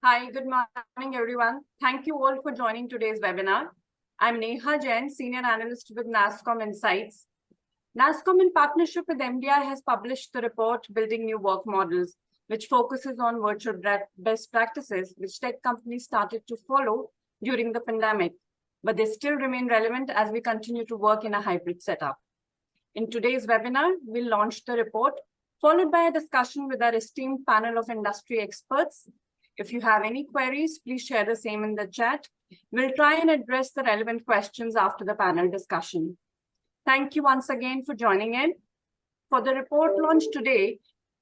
Hi, good morning, everyone. Thank you all for joining today's webinar. I'm Neha Jain, Senior Analyst with NASSCOM Insights. NASSCOM, in partnership with MDI, has published the report Building New Work Models, which focuses on virtual best practices, which tech companies started to follow during the pandemic, but they still remain relevant as we continue to work in a hybrid setup. In today's webinar, we'll launch the report, followed by a discussion with our esteemed panel of industry experts. If you have any queries, please share the same in the chat. We'll try and address the relevant questions after the panel discussion. Thank you once again for joining in. For the report launch today,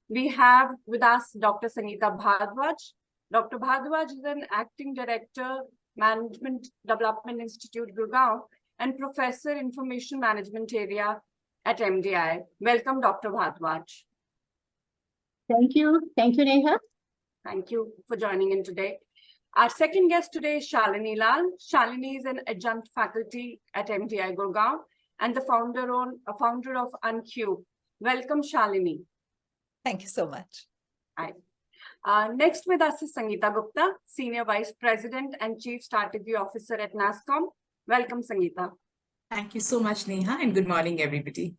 we have with us Dr. Sangeeta Bhardwaj. Dr. Bhardwaj is an Acting Director, Management Development Institute, Gurgaon, and Professor Information Management Area at MDI. Welcome, Dr. Bhardwaj. Thank you. Thank you, Neha. Thank you for joining in today. Our second guest today is Shalini Lal. Shalini is an adjunct faculty at MDI Gurgaon and the founder of Uncube. Welcome, Shalini. Thank you so much. Hi. Next with us is Sangeeta Gupta, Senior Vice President and Chief Strategy Officer at NASSCOM. Welcome, Sangeeta. Thank you so much, Neha, and good morning, everybody.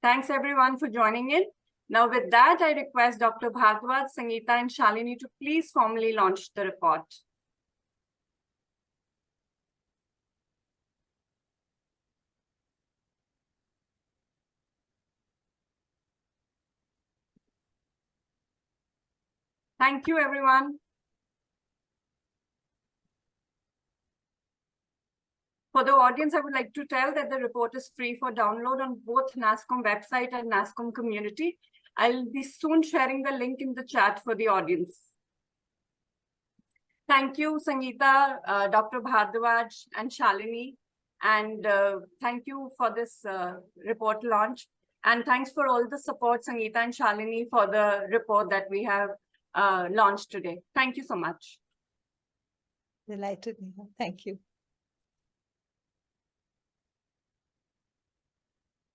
Thanks, everyone, for joining in. Now, with that, I request Dr. Bhardwaj, Sangeeta, and Shalini to please formally launch the report. Thank you, everyone. For the audience, I would like to tell that the report is free for download on both NASSCOM website and NASSCOM community. I'll be soon sharing the link in the chat for the audience. Thank you, Sangeeta, Dr. Bhardwaj, and Shalini. And thank you for this report launch. And thanks for all the support, Sangeeta and Shalini, for the report that we have launched today. Thank you so much. Delighted, Neha. Thank you.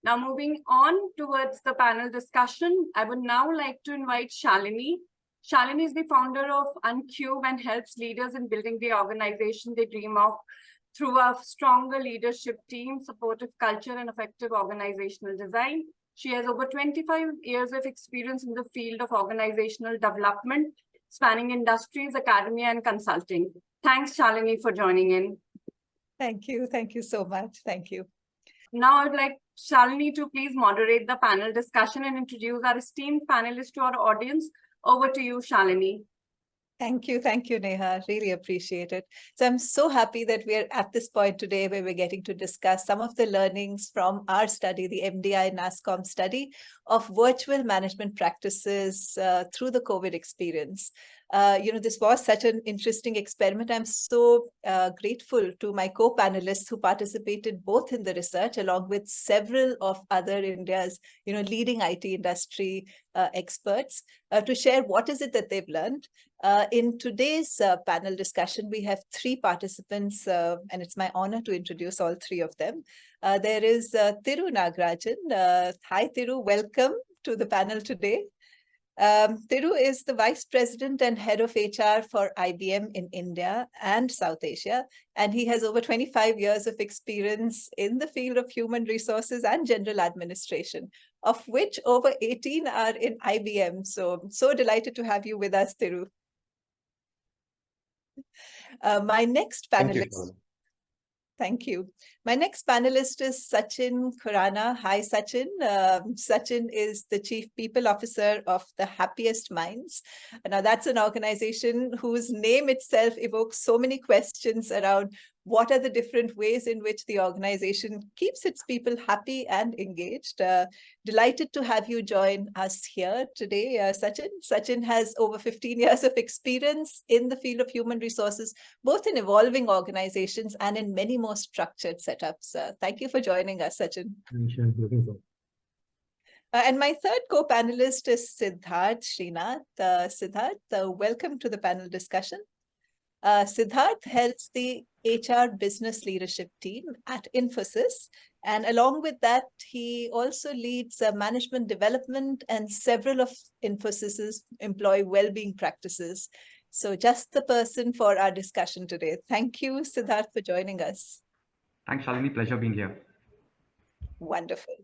Now, moving on towards the panel discussion, I would now like to invite Shalini. Shalini is the founder of Uncube and helps leaders in building the organization they dream of through a stronger leadership team, supportive culture, and effective organizational design. She has over 25 years of experience in the field of organizational development, spanning industries, academia, and consulting. Thanks, Shalini, for joining in. Thank you. Thank you so much. Thank you. Now, I'd like Shalini to please moderate the panel discussion and introduce our esteemed panelists to our audience. Over to you, Shalini. Thank you, Neha. Really appreciate it. So I'm so happy that we're at this point today where we're getting to discuss some of the learnings from our study, the MDI NASSCOM study of virtual management practices through the COVID experience. This was such an interesting experiment. I'm so grateful to my co-panelists who participated both in the research along with several of other India's, leading IT industry experts to share what is it that they've learned. In today's panel discussion, we have three participants, and it's my honor to introduce all three of them. There is Thiru Nagarajan. Hi, Thiru. Welcome to the panel today. Thiru is the Vice President and Head of HR for IBM in India and South Asia, and he has over 25 years of experience in the field of human resources and general administration, of which over 18 are in IBM. So delighted to have you with us, Thiru. My next panelist. Thank you. My next panelist is Sachin Khurana. Hi, Sachin. Sachin is the Chief People Officer of the Happiest Minds. Now, that's an organization whose name itself evokes so many questions around what are the different ways in which the organization keeps its people happy and engaged. Delighted to have you join us here today, Sachin. Sachin has over 15 years of experience in the field of human resources, both in evolving organizations and in many more structured setups. Thank you for joining us, Sachin. And my third co-panelist is Siddharth Srinath. Siddharth, welcome to the panel discussion. Siddharth heads the HR business leadership team at Infosys. And along with that, he also leads management development and several of Infosys's employee well-being practices. So just the person for our discussion today. Thank you, Siddharth, for joining us. Thanks, Shalini. Pleasure being here. Wonderful.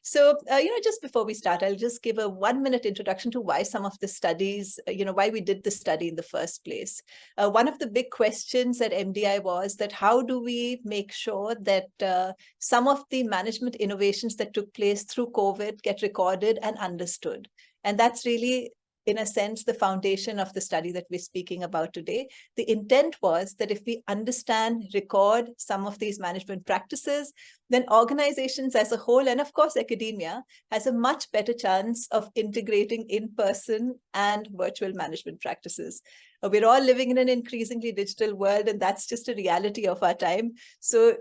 So, just before we start, I'll just give a 1-minute introduction to why some of the studies, why we did the study in the first place. One of the big questions at MDI was that how do we make sure that some of the management innovations that took place through COVID get recorded and understood? And that's really, in a sense, the foundation of the study that we're speaking about today. The intent was that if we understand, record some of these management practices, then organizations as a whole, and of course academia, has a much better chance of integrating in-person and virtual management practices. We're all living in an increasingly digital world, and that's just a reality of our time. So,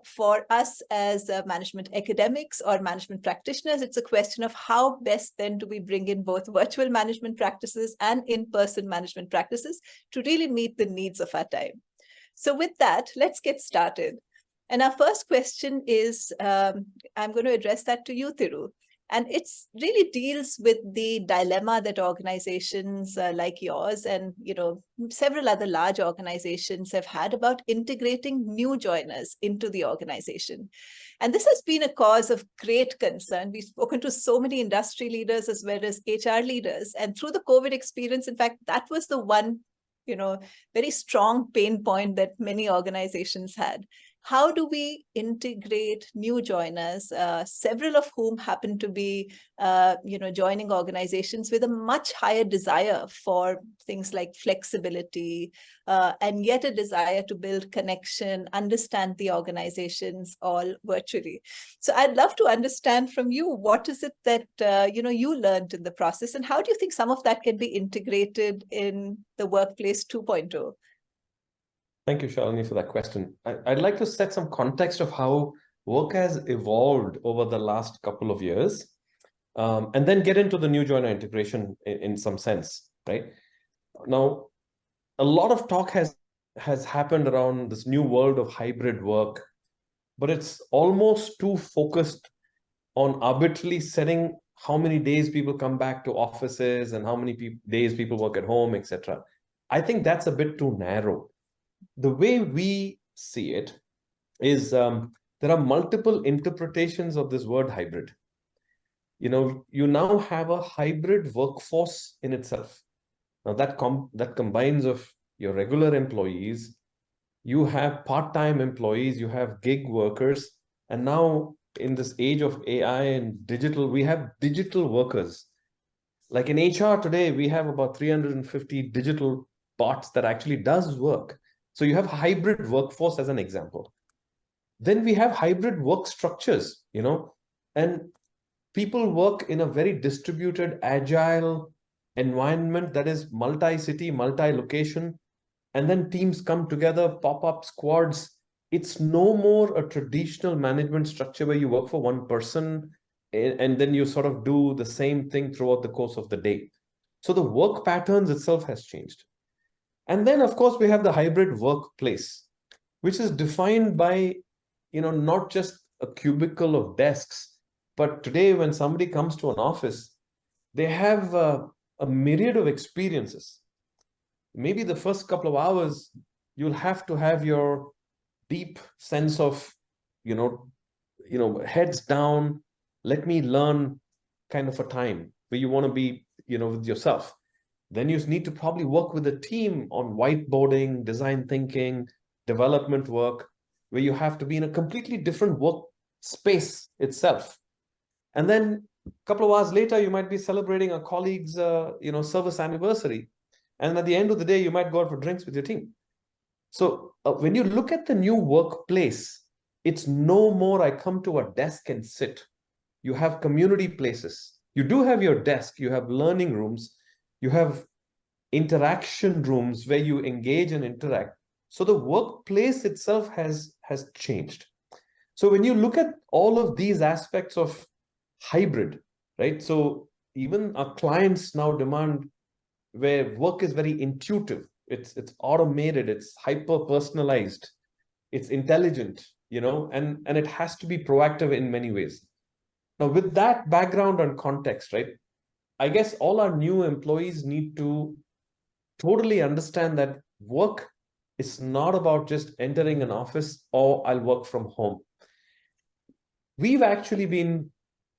for us as management academics or management practitioners, it's a question of how best then do we bring in both virtual management practices and in-person management practices to really meet the needs of our time. So with that, let's get started. And our first question is, I'm going to address that to you, Thiru. And it really deals with the dilemma that organizations like yours and several other large organizations have had about integrating new joiners into the organization. And this has been a cause of great concern. We've spoken to so many industry leaders as well as HR leaders. And through the COVID experience, in fact, that was the one very strong pain point that many organizations had. How do we integrate new joiners, several of whom happen to be, joining organizations with a much higher desire for things like flexibility, and yet a desire to build connection, understand the organizations all virtually. So I'd love to understand from you, what is it that, you learned in the process, and how do you think some of that can be integrated in the workplace 2.0? Thank you, Shalini, for that question. I'd like to set some context of how work has evolved over the last couple of years, and then get into the new joiner integration in some sense, right? Now, a lot of talk has happened around this new world of hybrid work, but it's almost too focused on arbitrarily setting how many days people come back to offices and how many days people work at home, etc. I think that's a bit too narrow. The way we see it is there are multiple interpretations of this word hybrid. You now have a hybrid workforce in itself. Now that combines of your regular employees, you have part-time employees, you have gig workers, and now in this age of AI and digital, we have digital workers. Like in HR today, we have about 350 digital bots that actually does work. So you have hybrid workforce as an example. Then we have hybrid work structures, and people work in a very distributed, agile environment that is multi-city, multi-location, and then teams come together, pop-up squads. It's no more a traditional management structure where you work for one person and then you sort of do the same thing throughout the course of the day. So the work patterns itself has changed. And then, of course, we have the hybrid workplace, which is defined by, not just a cubicle of desks, but today when somebody comes to an office, they have a myriad of experiences. Maybe the first couple of hours, you'll have to have your deep sense of, heads down, let me learn kind of a time where you want to be, with yourself. Then you need to probably work with a team on whiteboarding, design thinking, development work, where you have to be in a completely different work space itself. And then a couple of hours later, you might be celebrating a colleague's, service anniversary. And at the end of the day, you might go out for drinks with your team. So when you look at the new workplace, it's no more I come to a desk and sit. You have community places. You do have your desk, you have learning rooms, you have interaction rooms where you engage and interact. So the workplace itself has changed. So when you look at all of these aspects of hybrid, right? So even our clients now demand where work is very intuitive. it's automated, it's hyper personalized, it's intelligent, and it has to be proactive in many ways. Now, with that background and context, right, I guess all our new employees need to totally understand that work is not about just entering an office or I'll work from home. We've actually been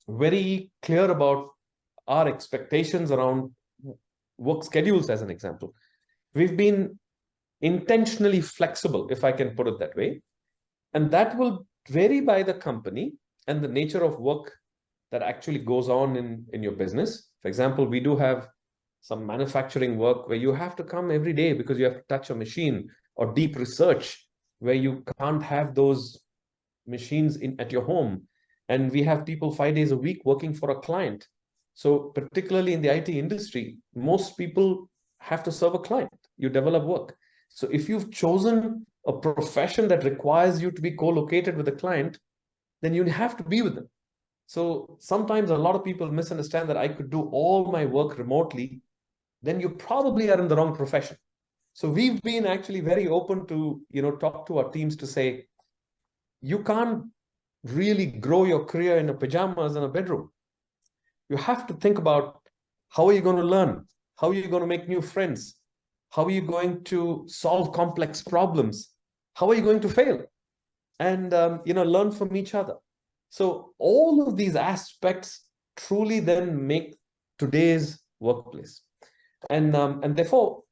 very clear about our expectations around work schedules, as an example. We've been intentionally flexible, if I can put it that way. And that will vary by the company and the nature of work that actually goes on in your business. For example, we do have some manufacturing work where you have to come every day because you have to touch a machine, or deep research where you can't have those machines at your home. And we have people 5 days a week working for a client. So particularly in the IT industry, most people have to serve a client. You develop work. So if you've chosen a profession that requires you to be co-located with a client, then you have to be with them. So sometimes a lot of people misunderstand that I could do all my work remotely. Then you probably are in the wrong profession. So we've been actually very open to, talk to our teams to say, you can't really grow your career in a pajamas in a bedroom. You have to think about, how are you going to learn? How are you going to make new friends? How are you going to solve complex problems? How are you going to fail? And, learn from each other. So all of these aspects truly then make today's workplace. And therefore,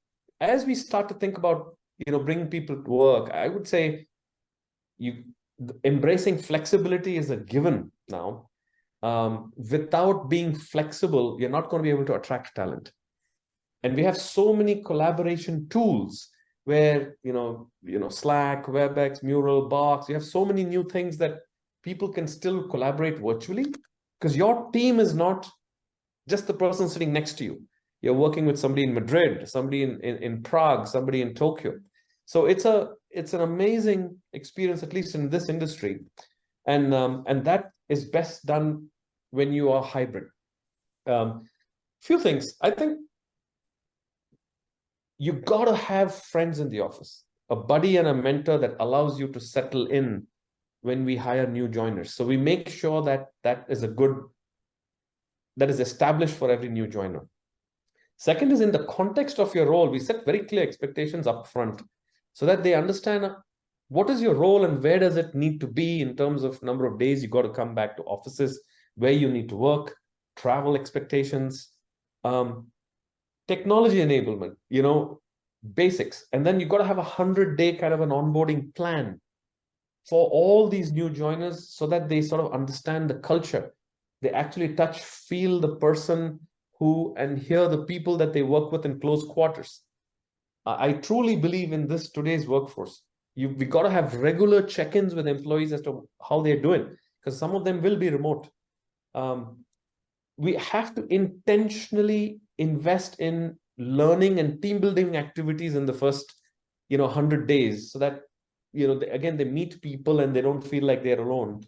as we start to think about, bringing people to work, I would say embracing flexibility is a given now. Without being flexible, you're not going to be able to attract talent. And we have so many collaboration tools where, Slack, WebEx, Mural, Box, you have so many new things that people can still collaborate virtually, because your team is not just the person sitting next to you. You're working with somebody in Madrid, somebody in Prague, somebody in Tokyo. So it's an amazing experience, at least in this industry. And that is best done when you are hybrid. Few things. I think you got to have friends in the office, a buddy and a mentor that allows you to settle in when we hire new joiners. So we make sure that that is established for every new joiner. Second is, in the context of your role, we set very clear expectations up front so that they understand what is your role and where does it need to be in terms of number of days you got to come back to offices, where you need to work, travel expectations, technology enablement, basics. And then you got to have 100-day kind of an onboarding plan for all these new joiners so that they sort of understand the culture. They actually touch, feel the person and hear the people that they work with in close quarters. I truly believe in this today's workforce. We got to have regular check-ins with employees as to how they're doing, because some of them will be remote. We have to intentionally invest in learning and team building activities in the first 100 days, so that again, they meet people and they don't feel like they're alone.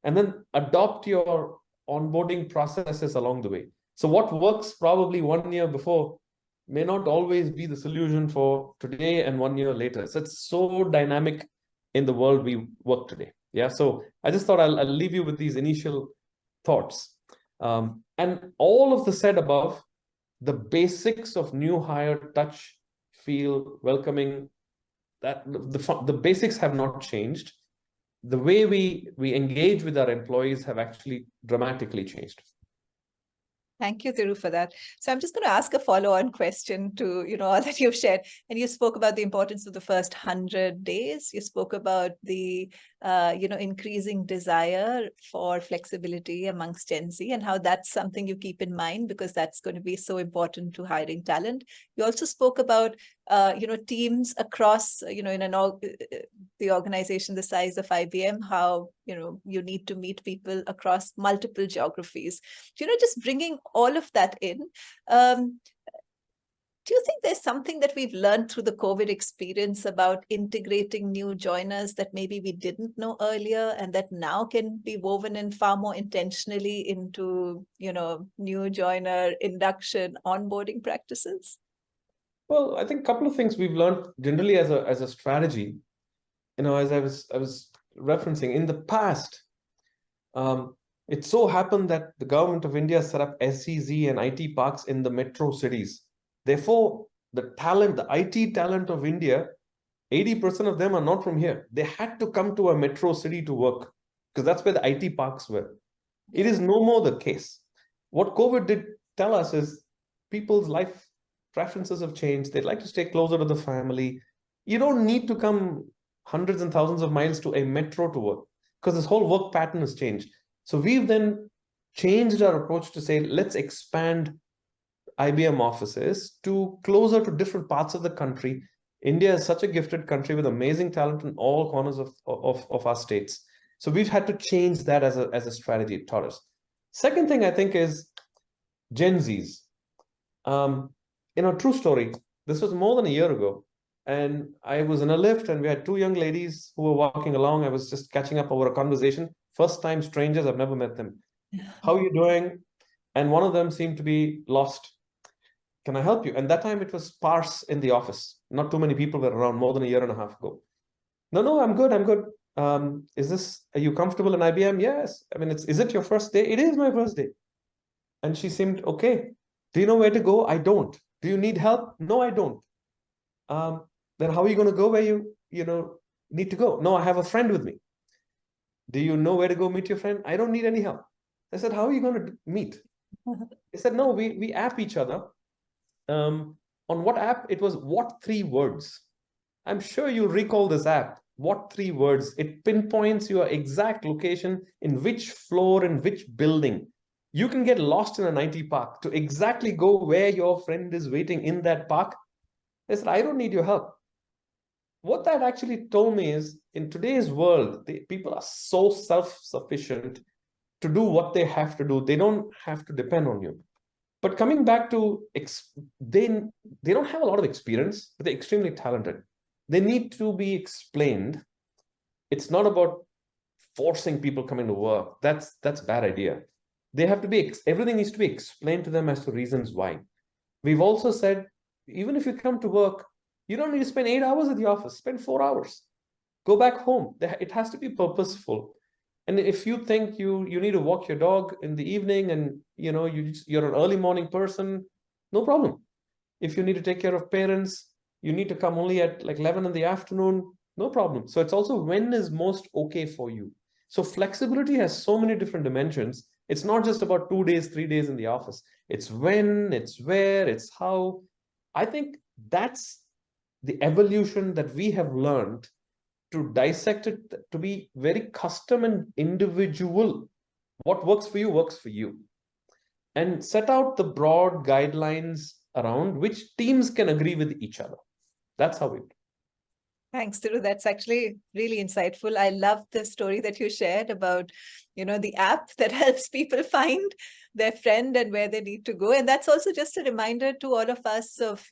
And then adopt your onboarding processes along the way. So what works probably 1 year before may not always be the solution for today and 1 year later. So it's so dynamic in the world we work today. Yeah. So I just thought I'll leave you with these initial thoughts. And all of the said above, the basics of new hire, touch, feel, welcoming, that the basics have not changed. The way we engage with our employees have actually dramatically changed. Thank you, Thiru, for that. So I'm just going to ask a follow-on question to all that you've shared. And you spoke about the importance of the first 100 days. You spoke about the increasing desire for flexibility amongst Gen Z, and how that's something you keep in mind because that's going to be so important to hiring talent. You also spoke about teams across in the organization the size of IBM, how you need to meet people across multiple geographies. Just bringing all of that in, do you think there's something that we've learned through the COVID experience about integrating new joiners that maybe we didn't know earlier, and that now can be woven in far more intentionally into new joiner induction onboarding practices? Well, I think a couple of things we've learned generally as a strategy. As I was referencing in the past, it so happened that the government of India set up SEZ and IT parks in the metro cities. Therefore, the IT talent of India, 80% of them are not from here. They had to come to a metro city to work because that's where the IT parks were. It is no more the case. What COVID did tell us is people's life preferences have changed. They'd like to stay closer to the family. You don't need to come hundreds and thousands of miles to a metro to work because this whole work pattern has changed. So we've then changed our approach to say, let's expand IBM offices to closer to different parts of the country. India is such a gifted country with amazing talent in all corners of our states. So we've had to change that as a strategy, Taurus. Second thing I think is Gen Zs. True story. This was more than a year ago. And I was in a lift and we had two young ladies who were walking along. I was just catching up over a conversation. First time strangers, I've never met them. How are you doing? And one of them seemed to be lost. Can I help you? And that time it was sparse in the office. Not too many people were around, more than a year and a half ago. No, I'm good. Are you comfortable in IBM? Yes. I mean, is it your first day? It is my first day. And she seemed okay. Do you know where to go? I don't. Do you need help? No, I don't. Then how are you going to go where you need to go? No, I have a friend with me. Do you know where to go meet your friend? I don't need any help. I said, how are you going to meet? They said, no, we app each other. On what app? It was what 3 words. I'm sure you'll recall this app. What 3 words? It pinpoints your exact location in which floor, in which building. You can get lost in an IT park to exactly go where your friend is waiting in that park. They said, I don't need your help. What that actually told me is, in today's world, people are so self-sufficient to do what they have to do. They don't have to depend on you. But coming back to, they don't have a lot of experience, but they're extremely talented. They need to be explained. It's not about forcing people coming to work. That's a bad idea. They have to be, everything needs to be explained to them as to reasons why. We've also said, even if you come to work, you don't need to spend 8 hours at the office, spend 4 hours. Go back home. It has to be purposeful. And if you think you need to walk your dog in the evening and you're an early morning person, no problem. If you need to take care of parents, you need to come only at like 11 in the afternoon, no problem. So it's also when is most okay for you. So flexibility has so many different dimensions. It's not just about 2 days, 3 days in the office. It's when, it's where, it's how. I think that's the evolution that we have learned, to dissect it, to be very custom and individual. What works for you, and set out the broad guidelines around which teams can agree with each other. That's how we do. Thanks, Thiru. That's actually really insightful. I love the story that you shared about, the app that helps people find their friend and where they need to go. And that's also just a reminder to all of us of,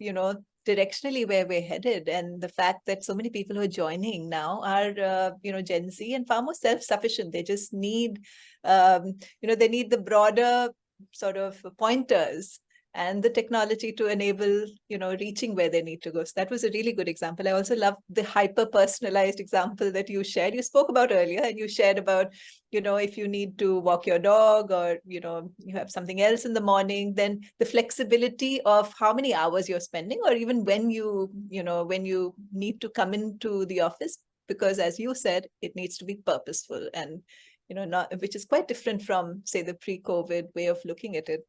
directionally where we're headed, and the fact that so many people who are joining now are, Gen Z and far more self-sufficient. They just need, they need the broader sort of pointers and the technology to enable, reaching where they need to go. So that was a really good example. I also love the hyper-personalized example that you shared. You spoke about earlier, and you shared about, if you need to walk your dog, or, you have something else in the morning, then the flexibility of how many hours you're spending, or even when you need to come into the office, because as you said, it needs to be purposeful and, which is quite different from, say, the pre-COVID way of looking at it.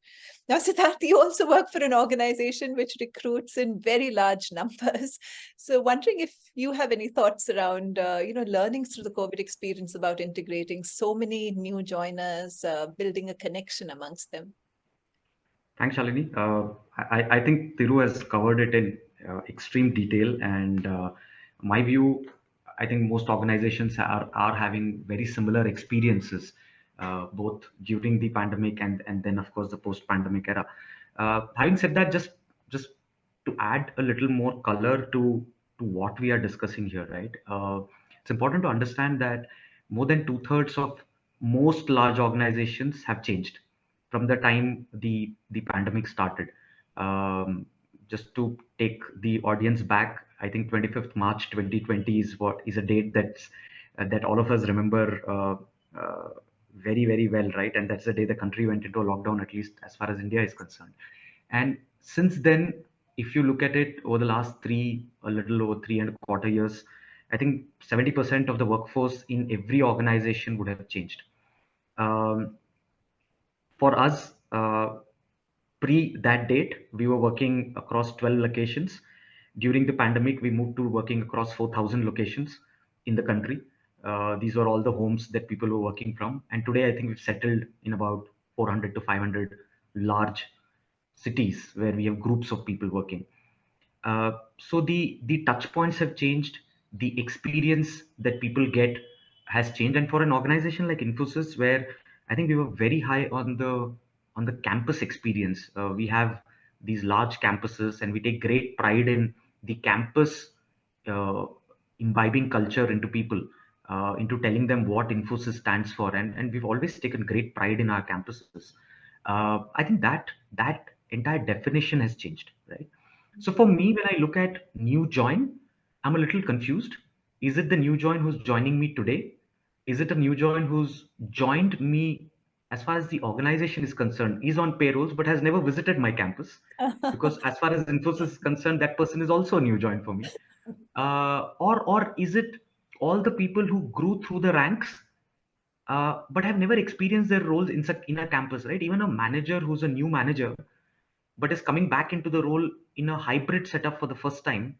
Now, Siddharth, you also work for an organization which recruits in very large numbers. So wondering if you have any thoughts around, learnings through the COVID experience about integrating so many new joiners, building a connection amongst them. Thanks, Shalini. I think Thiru has covered it in extreme detail, and my view, I think most organizations are having very similar experiences, both during the pandemic and then of course the post-pandemic era. Having said that, just to add a little more color to what we are discussing here, right? It's important to understand that more than 2/3 of most large organizations have changed from the time the pandemic started. just to take the audience back, I think 25th March 2020 is a date that all of us remember very, very well, right? And that's the day the country went into a lockdown, at least as far as India is concerned. And since then, if you look at it over the last a little over 3.25 years, I think 70% of the workforce in every organization would have changed. For us, pre that date, we were working across 12 locations. During the pandemic, we moved to working across 4,000 locations in the country. These were all the homes that people were working from. And today, I think we've settled in about 400 to 500 large cities where we have groups of people working. So the touch points have changed, the experience that people get has changed, and for an organization like Infosys, where I think we were very high on the campus experience, we have these large campuses, and we take great pride in the campus uh, imbibing culture into people, into telling them what Infosys stands for, and we've always taken great pride in our campuses. I think that entire definition has changed, right? So for me, when I look at new join, I'm a little confused. Is it the new join who's joining me today? Is it a new join who's joined me as far as the organization is concerned, is on payrolls, but has never visited my campus? Because as far as Infosys is concerned, that person is also a new join for me. Or is it all the people who grew through the ranks, but have never experienced their roles in a campus, right? Even a manager who's a new manager but is coming back into the role in a hybrid setup for the first time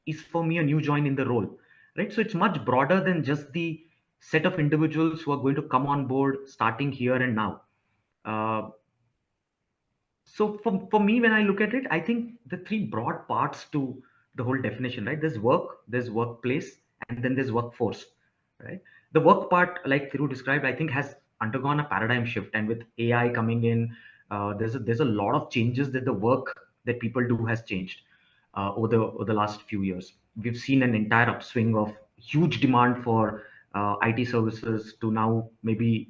is for me a new join in the role, right? So it's much broader than just the set of individuals who are going to come on board starting here and now. Uh, so for me, when I look at it, I think the three broad parts to the whole definition, right? There's work, there's workplace, and then there's workforce, right? The work part, like Thiru described, I think has undergone a paradigm shift, and with AI coming in, there's a lot of changes that the work that people do has changed over the last few years. We've seen an entire upswing of huge demand for IT services to now maybe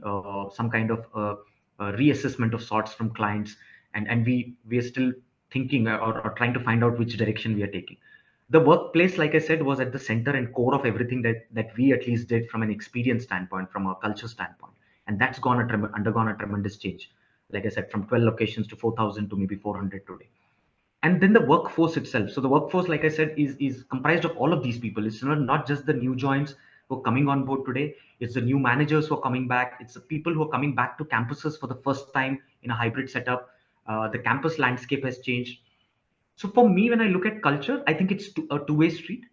some kind of reassessment of sorts from clients, and we are still thinking or trying to find out which direction we are taking. The workplace, like I said, was at the center and core of everything that we at least did from an experience standpoint, from a culture standpoint, and that's undergone a tremendous change. Like I said, from 12 locations to 4,000 to maybe 400 today. And then the workforce itself. So the workforce, like I said, is comprised of all of these people. It's not just the new joins who are coming on board today. It's the new managers who are coming back. It's the people who are coming back to campuses for the first time in a hybrid setup. The campus landscape has changed. So for me, when I look at culture, I think it's a two-way street.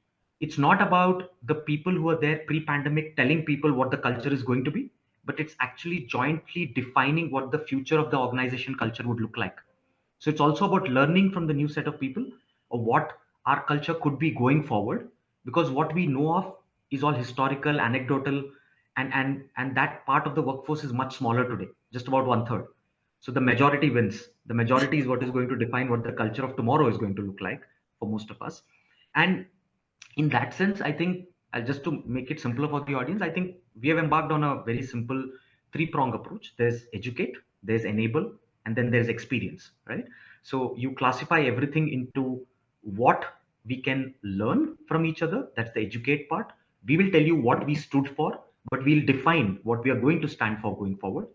It's not about the people who are there pre-pandemic telling people what the culture is going to be, but it's actually jointly defining what the future of the organization culture would look like. So it's also about learning from the new set of people of what our culture could be going forward, because what we know of is all historical, anecdotal, and that part of the workforce is much smaller today, just about 1/3. So the majority wins. The majority is what is going to define what the culture of tomorrow is going to look like for most of us. And in that sense, I think just to make it simpler for the audience, I think we have embarked on a very simple three-prong approach. There's educate, there's enable, and then there's experience, right? So you classify everything into what we can learn from each other. That's the educate part. We will tell you what we stood for, but we'll define what we are going to stand for going forward.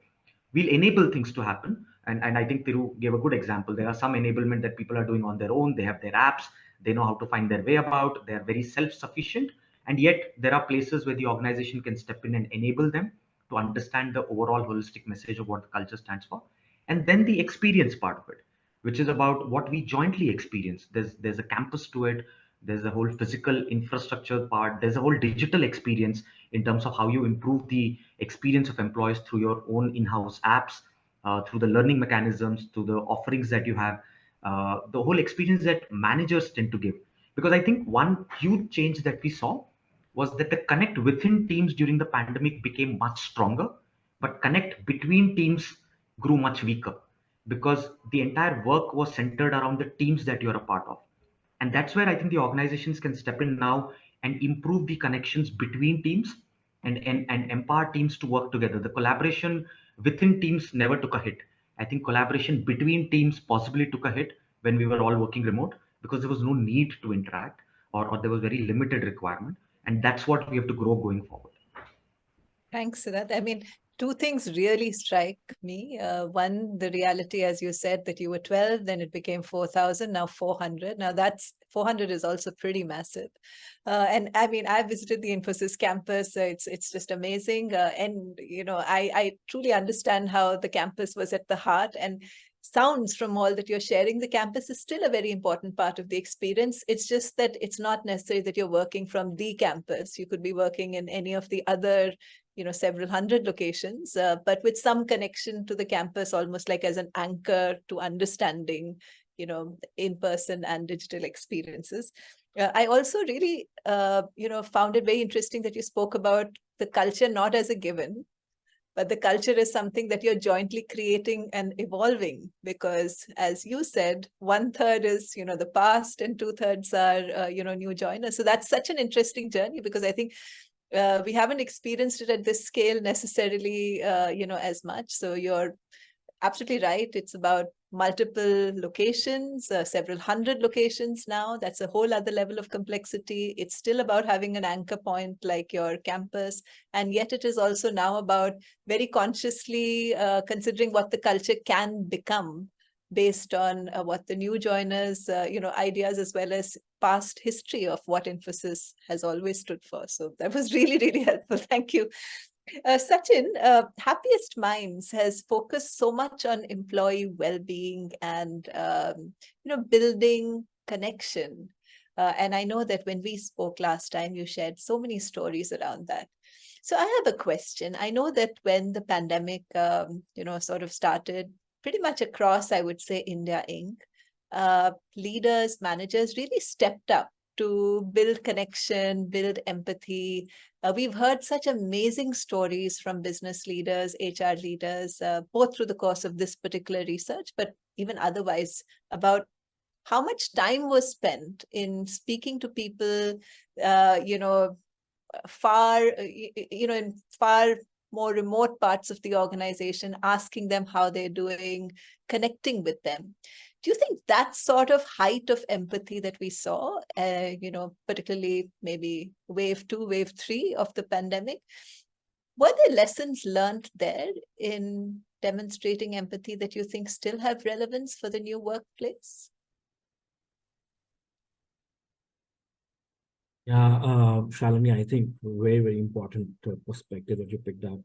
We'll enable things to happen. And I think Thiru gave a good example. There are some enablement that people are doing on their own. They have their apps. They know how to find their way about. They are very self-sufficient. And yet there are places where the organization can step in and enable them to understand the overall holistic message of what the culture stands for. And then the experience part of it, which is about what we jointly experience. There's a campus to it. There's a whole physical infrastructure part. There's a whole digital experience in terms of how you improve the experience of employees through your own in-house apps, through the learning mechanisms, through the offerings that you have, the whole experience that managers tend to give. Because I think one huge change that we saw was that the connect within teams during the pandemic became much stronger, but connect between teams grew much weaker because the entire work was centered around the teams that you're a part of. And that's where I think the organizations can step in now and improve the connections between teams and empower teams to work together. The collaboration within teams never took a hit. I think collaboration between teams possibly took a hit when we were all working remote, because there was no need to interact, or there was very limited requirement. And that's what we have to grow going forward. Thanks, Siddharth. I mean, two things really strike me. One, the reality, as you said, that you were 12, then it became 4,000, now 400. Now that's 400 is also pretty massive. And I mean, I visited the Infosys campus. It's just amazing. And, you know, I truly understand how the campus was at the heart, and sounds from all that you're sharing, the campus is still a very important part of the experience. It's just that it's not necessary that you're working from the campus. You could be working in any of the other, you know, several hundred locations, but with some connection to the campus, almost like as an anchor to understanding, you know, in-person and digital experiences. I also really, you know, found it very interesting that you spoke about the culture not as a given, but the culture is something that you're jointly creating and evolving, because as you said, 1/3 is, you know, the past and 2/3 are, you know, new joiners. So that's such an interesting journey, because I think we haven't experienced it at this scale necessarily, you know, as much. So you're absolutely right. It's about multiple locations, several hundred locations now. That's a whole other level of complexity. It's still about having an anchor point like your campus. And yet it is also now about very consciously considering what the culture can become based on what the new joiners, you know, ideas, as well as past history of what Infosys has always stood for. So that was really, really helpful. Thank you. Sachin, Happiest Minds has focused so much on employee well-being and, you know, building connection. And I know that when we spoke last time, you shared so many stories around that. So I have a question. I know that when the pandemic, you know, sort of started pretty much across, I would say, India Inc., leaders, managers really stepped up to build connection, build empathy. We've heard such amazing stories from business leaders, HR leaders, both through the course of this particular research, but even otherwise, about how much time was spent in speaking to people, you know, far, you know, in far more remote parts of the organization, asking them how they're doing, connecting with them. Do you think that sort of height of empathy that we saw, you know, particularly maybe wave 2, wave 3 of the pandemic, were there lessons learned there in demonstrating empathy that you think still have relevance for the new workplace? Yeah, Shalini, I think very, very important perspective that you picked up.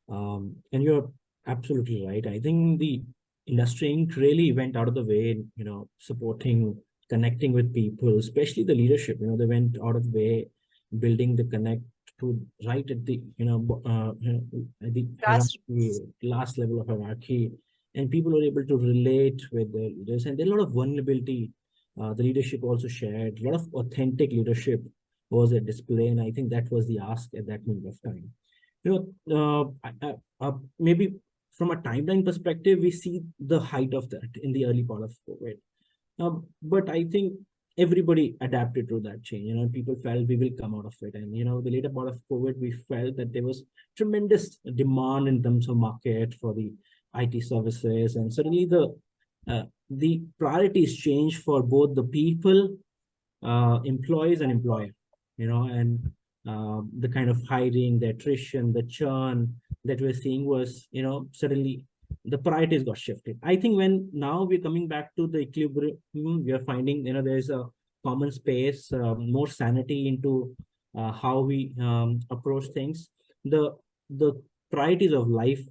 And you're absolutely right. I think the industry Inc. really went out of the way, you know, supporting, connecting with people, especially the leadership. You know, they went out of the way building the connect to right at the, you know, at the hierarchy, last level of hierarchy, and people were able to relate with the leaders. And there's a lot of vulnerability. The leadership also shared a lot of authentic leadership was a display, and I think that was the ask at that moment of time. You know, maybe from a timeline perspective, we see the height of that in the early part of COVID. But I think everybody adapted to that change. You know, people felt we will come out of it. And, you know, the later part of COVID, we felt that there was tremendous demand in terms of market for the IT services. And suddenly the priorities changed for both the people, employees and employer, you know, and the kind of hiring, the attrition, the churn that we're seeing was, you know, suddenly the priorities got shifted. I think when now we're coming back to the equilibrium, we are finding, you know, there's a common space, more sanity into how we approach things. The priorities of life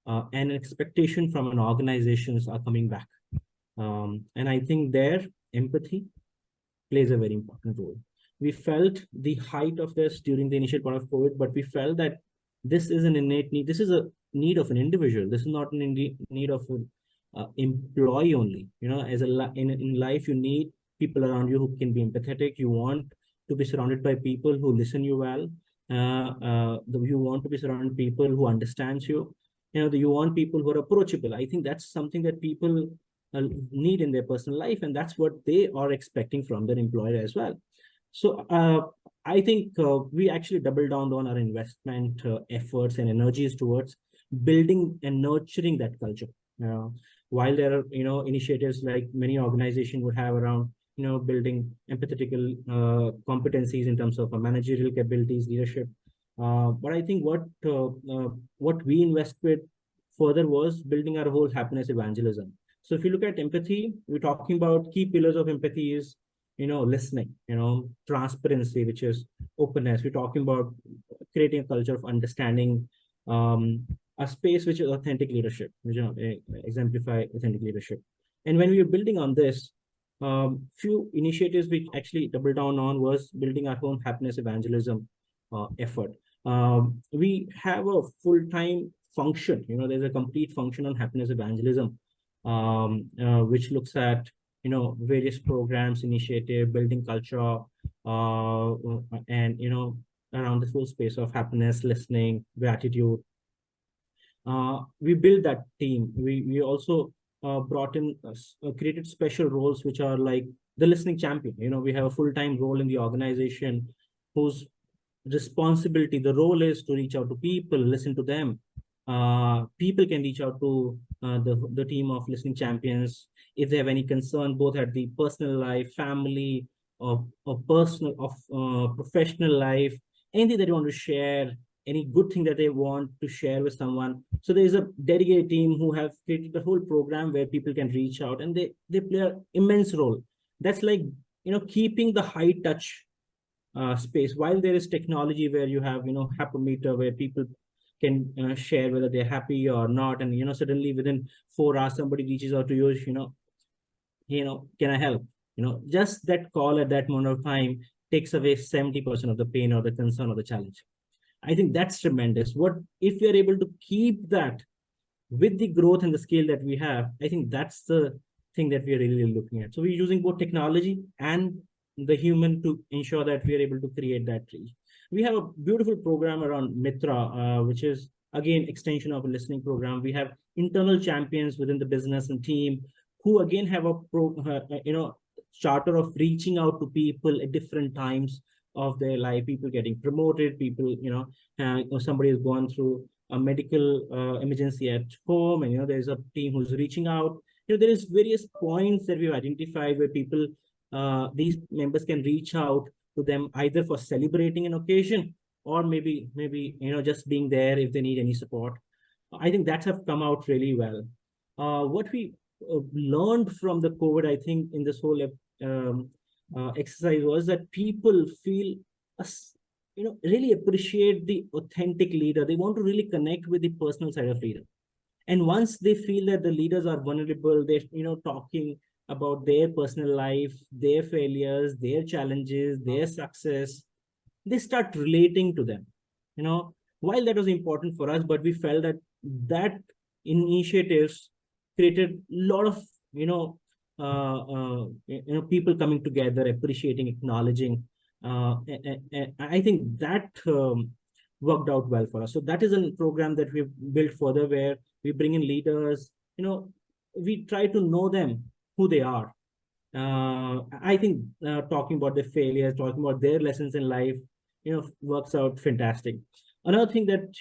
and expectation from an organizations are coming back. And I think their empathy plays a very important role. We felt the height of this during the initial part of COVID, but we felt that this is an innate need. This is a need of an individual. This is not an need of an employee only. You know, as in life, you need people around you who can be empathetic. You want to be surrounded by people who listen you well. You want to be surrounded by people who understands you. You know, you want people who are approachable. I think that's something that people need in their personal life, and that's what they are expecting from their employer as well. So I think we actually doubled down on our investment efforts and energies towards building and nurturing that culture. While there are, you know, initiatives like many organizations would have around building empathetical competencies in terms of managerial capabilities, leadership. But I think what we invested further was building our whole happiness evangelism. So if you look at empathy, we're talking about key pillars of empathy is, listening, transparency, which is openness. We're talking about creating a culture of understanding, a space which is authentic leadership, which, exemplify authentic leadership. And when we were building on this, few initiatives we actually doubled down on was building our own happiness evangelism effort. We have a full-time function, there's a complete function on happiness evangelism, which looks at, various programs, initiative, building culture, and, around this whole space of happiness, listening, gratitude. We built that team. We also brought in, created special roles, which are like the listening champion. We have a full-time role in the organization whose responsibility, the role is to reach out to people, listen to them. People can reach out to the team of listening champions if they have any concern, both at the personal life, family, or personal, professional life, anything that you want to share, any good thing that they want to share with someone. So there is a dedicated team who have created the whole program where people can reach out, and they play an immense role. That's like, keeping the high touch space, while there is technology where you have, Happometer, where people can share whether they're happy or not. And, suddenly within 4 hours, somebody reaches out to you, can I help? Just that call at that moment of time takes away 70% of the pain or the concern or the challenge. I think that's tremendous. What if we are able to keep that with the growth and the scale that we have? I think that's the thing that we are really looking at. So we're using both technology and the human to ensure that we are able to create that reach. We have a beautiful program around Mitra, which is again extension of a listening program. We have internal champions within the business and team who again have a charter of reaching out to people at different times of their life. People getting promoted, people, somebody has gone through a medical emergency at home, and there's a team who's reaching out. There is various points that we've identified where people, these members can reach out to them either for celebrating an occasion or maybe just being there if they need any support. I think that have come out really well. What we learned from the COVID, I think, in this whole exercise was that people feel, really appreciate the authentic leader. They want to really connect with the personal side of leader. And once they feel that the leaders are vulnerable, they're, talking about their personal life, their failures, their challenges, their success, they start relating to them. While that was important for us, but we felt that initiatives created a lot of, people coming together, appreciating, acknowledging. I think that worked out well for us. So that is a program that we've built further, where we bring in leaders, we try to know them, who they are. I think talking about their failures, talking about their lessons in life, works out fantastic. Another thing that,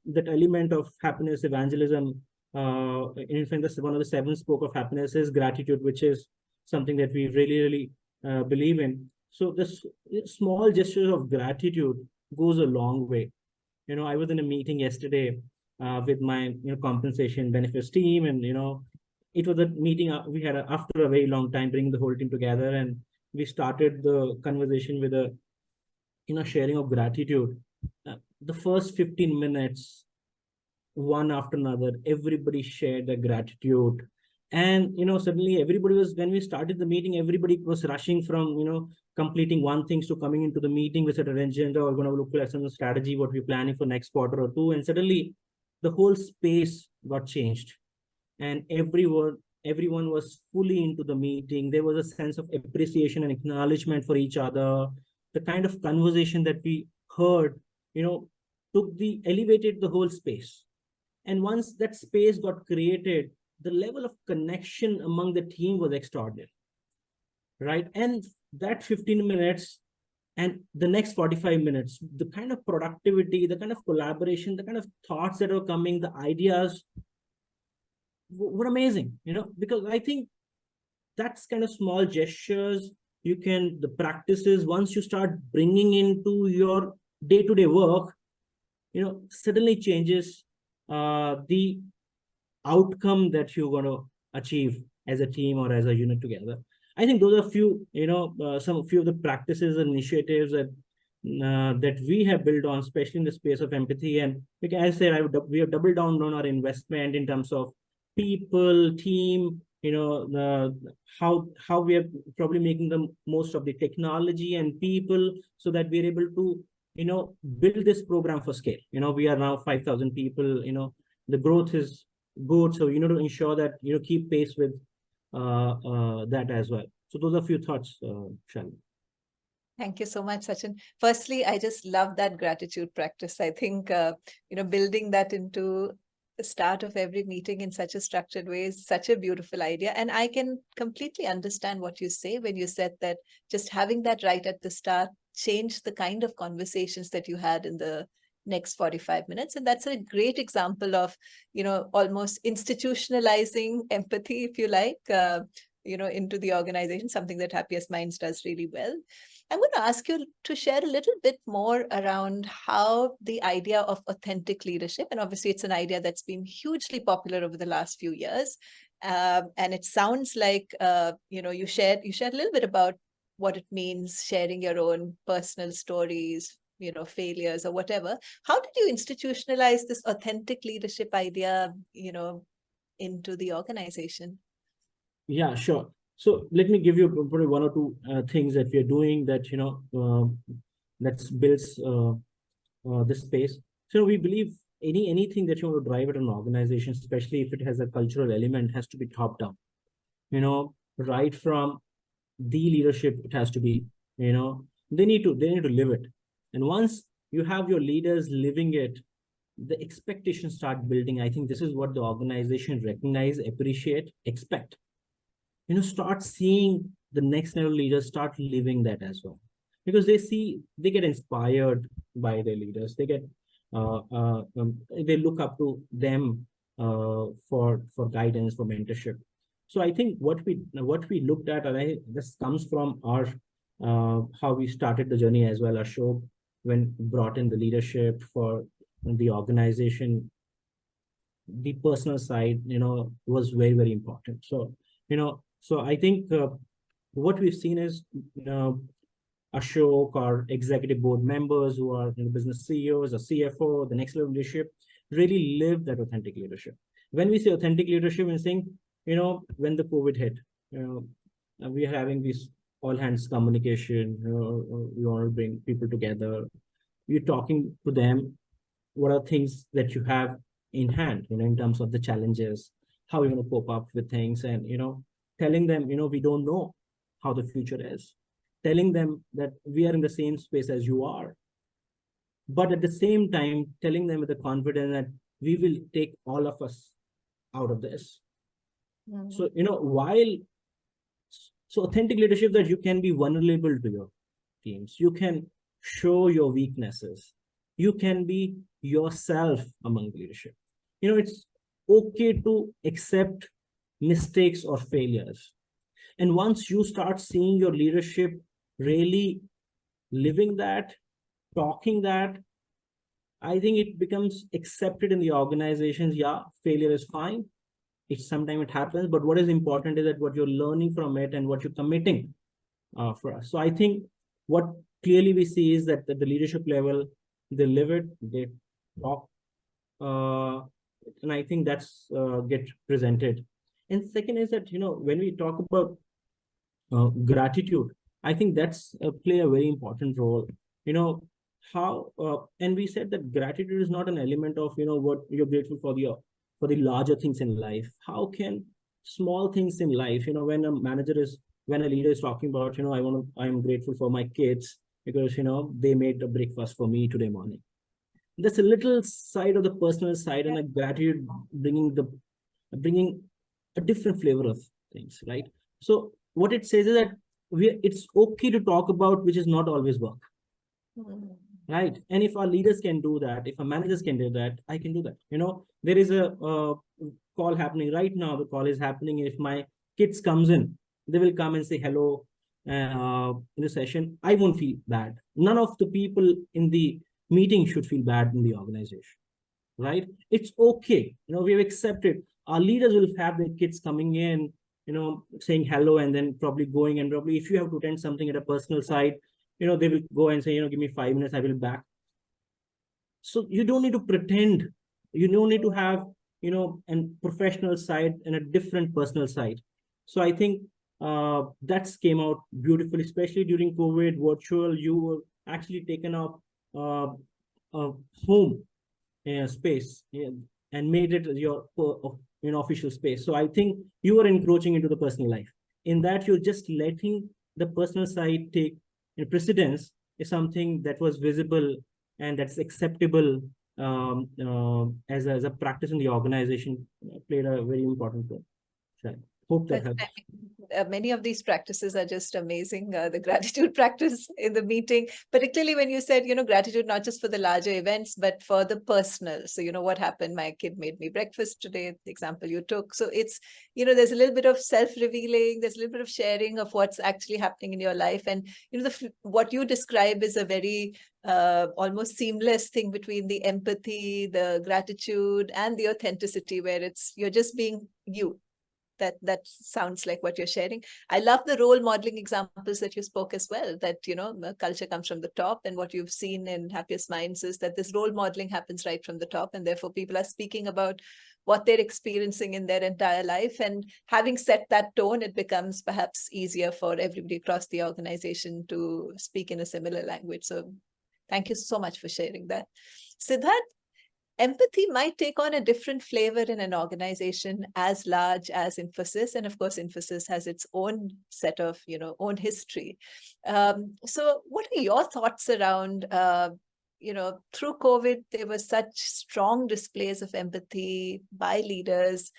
that element of happiness evangelism, in fact, one of the 7 spoke of happiness is gratitude, which is something that we really believe in. So this small gesture of gratitude goes a long way. I was in a meeting yesterday with my compensation benefits team, and it was a meeting we had after a very long time, bringing the whole team together, and we started the conversation with a sharing of gratitude. The first 15 minutes, one after another, everybody shared their gratitude. And suddenly everybody was, when we started the meeting, everybody was rushing from completing one thing to coming into the meeting with an agenda, or going to look at some strategy, what we're planning for next quarter or 2. And suddenly the whole space got changed, and everyone was fully into the meeting. There was a sense of appreciation and acknowledgement for each other. The kind of conversation that we heard, elevated the whole space. And once that space got created, the level of connection among the team was extraordinary, right? And that 15 minutes and the next 45 minutes, the kind of productivity, the kind of collaboration, the kind of thoughts that were coming, the ideas were amazing, because I think that's kind of small gestures the practices, once you start bringing into your day-to-day work, suddenly changes the outcome that you're going to achieve as a team or as a unit together. I think those are few, few of the practices and initiatives that we have built on, especially in the space of empathy. And like I said, we have doubled down on our investment in terms of people, team, how we are probably making the most of the technology and people, so that we're able to, build this program for scale. We are now 5,000 people, the growth is good. So, to ensure that, keep pace with that as well. So those are a few thoughts, Shalini. Thank you so much, Sachin. Firstly, I just love that gratitude practice. I think, building that into the start of every meeting in such a structured way is such a beautiful idea. And I can completely understand what you say when you said that just having that right at the start changed the kind of conversations that you had in the next 45 minutes. And that's a great example of, almost institutionalizing empathy, if you like, into the organization, something that Happiest Minds does really well. I'm going to ask you to share a little bit more around how the idea of authentic leadership, and obviously it's an idea that's been hugely popular over the last few years. And it sounds like, you shared a little bit about what it means, sharing your own personal stories, failures or whatever. How did you institutionalize this authentic leadership idea, into the organization? Yeah, sure. So let me give you probably one or two things that we are doing that, that builds this space. So we believe anything that you want to drive at an organization, especially if it has a cultural element, has to be top down. Right from the leadership, it has to be, they need to live it. And once you have your leaders living it, the expectations start building. I think this is what the organization recognize, appreciate, expect. Start seeing the next level leaders start living that as well, because they get inspired by their leaders. They get, they look up to them for guidance, for mentorship. So I think what we looked at, and this comes from our how we started the journey as well. Our show, when brought in the leadership for the organization, the personal side, was very, very important. So, so I think what we've seen is, Ashok, our executive board members who are business CEOs, or CFO, the next level leadership, really live that authentic leadership. When we say authentic leadership, we're saying, when the COVID hit, we are having these all hands communication, we want to bring people together. You're talking to them, what are things that you have in hand, in terms of the challenges, how you're going to cope up with things, and, telling them, we don't know how the future is, telling them that we are in the same space as you are, but at the same time, telling them with the confidence that we will take all of us out of this. Mm-hmm. So, so authentic leadership, that you can be vulnerable to your teams, you can show your weaknesses, you can be yourself among leadership. It's okay to accept mistakes or failures. And once you start seeing your leadership really living that, talking that, I think it becomes accepted in the organizations. Yeah, failure is fine. Sometimes it happens, but what is important is that what you're learning from it and what you're committing for us. So I think what clearly we see is that at the leadership level, they live it, they talk, and I think that's get presented. And second is that, when we talk about gratitude, I think that's play a very important role. How, and we said that gratitude is not an element of, what you're grateful for the larger things in life. How can small things in life, when a leader is talking about, I'm grateful for my kids because, they made a breakfast for me today morning. That's a little side of the personal side, and a gratitude bringing a different flavor of things, right? So what it says is that it's okay to talk about which is not always work, right? And if our leaders can do that, if our managers can do that, I can do that. There is a call happening right now. The call is happening. If my kids comes in, they will come and say hello, in the session, I won't feel bad. None of the people in the meeting should feel bad in the organization, right? It's okay. We've accepted. Our leaders will have their kids coming in, saying hello and then probably going, and probably if you have to attend something at a personal side, they will go and say, give me 5 minutes, I will back. So you don't need to pretend. You don't need to have, a professional side and a different personal side. So I think that's came out beautifully, especially during COVID, virtual, you were actually taken up a home space, and made it your official space. So I think you are encroaching into the personal life. In that, you're just letting the personal side take precedence is something that was visible and that's acceptable as a practice in the organization, played a very important role. So I hope that helps. Many of these practices are just amazing. The gratitude practice in the meeting, particularly when you said, gratitude not just for the larger events, but for the personal. So, what happened? My kid made me breakfast today, the example you took. So it's, there's a little bit of self-revealing, there's a little bit of sharing of what's actually happening in your life. And, what you describe is a very almost seamless thing between the empathy, the gratitude, and the authenticity, where you're just being you. That sounds like what you're sharing. I love the role modeling examples that you spoke as well, that, culture comes from the top, and what you've seen in Happiest Minds is that this role modeling happens right from the top, and therefore people are speaking about what they're experiencing in their entire life. And having set that tone, it becomes perhaps easier for everybody across the organization to speak in a similar language. So thank you so much for sharing that. Siddharth, empathy might take on a different flavor in an organization as large as Infosys. And of course, Infosys has its own set of, own history. So what are your thoughts around, through COVID, there were such strong displays of empathy by leaders.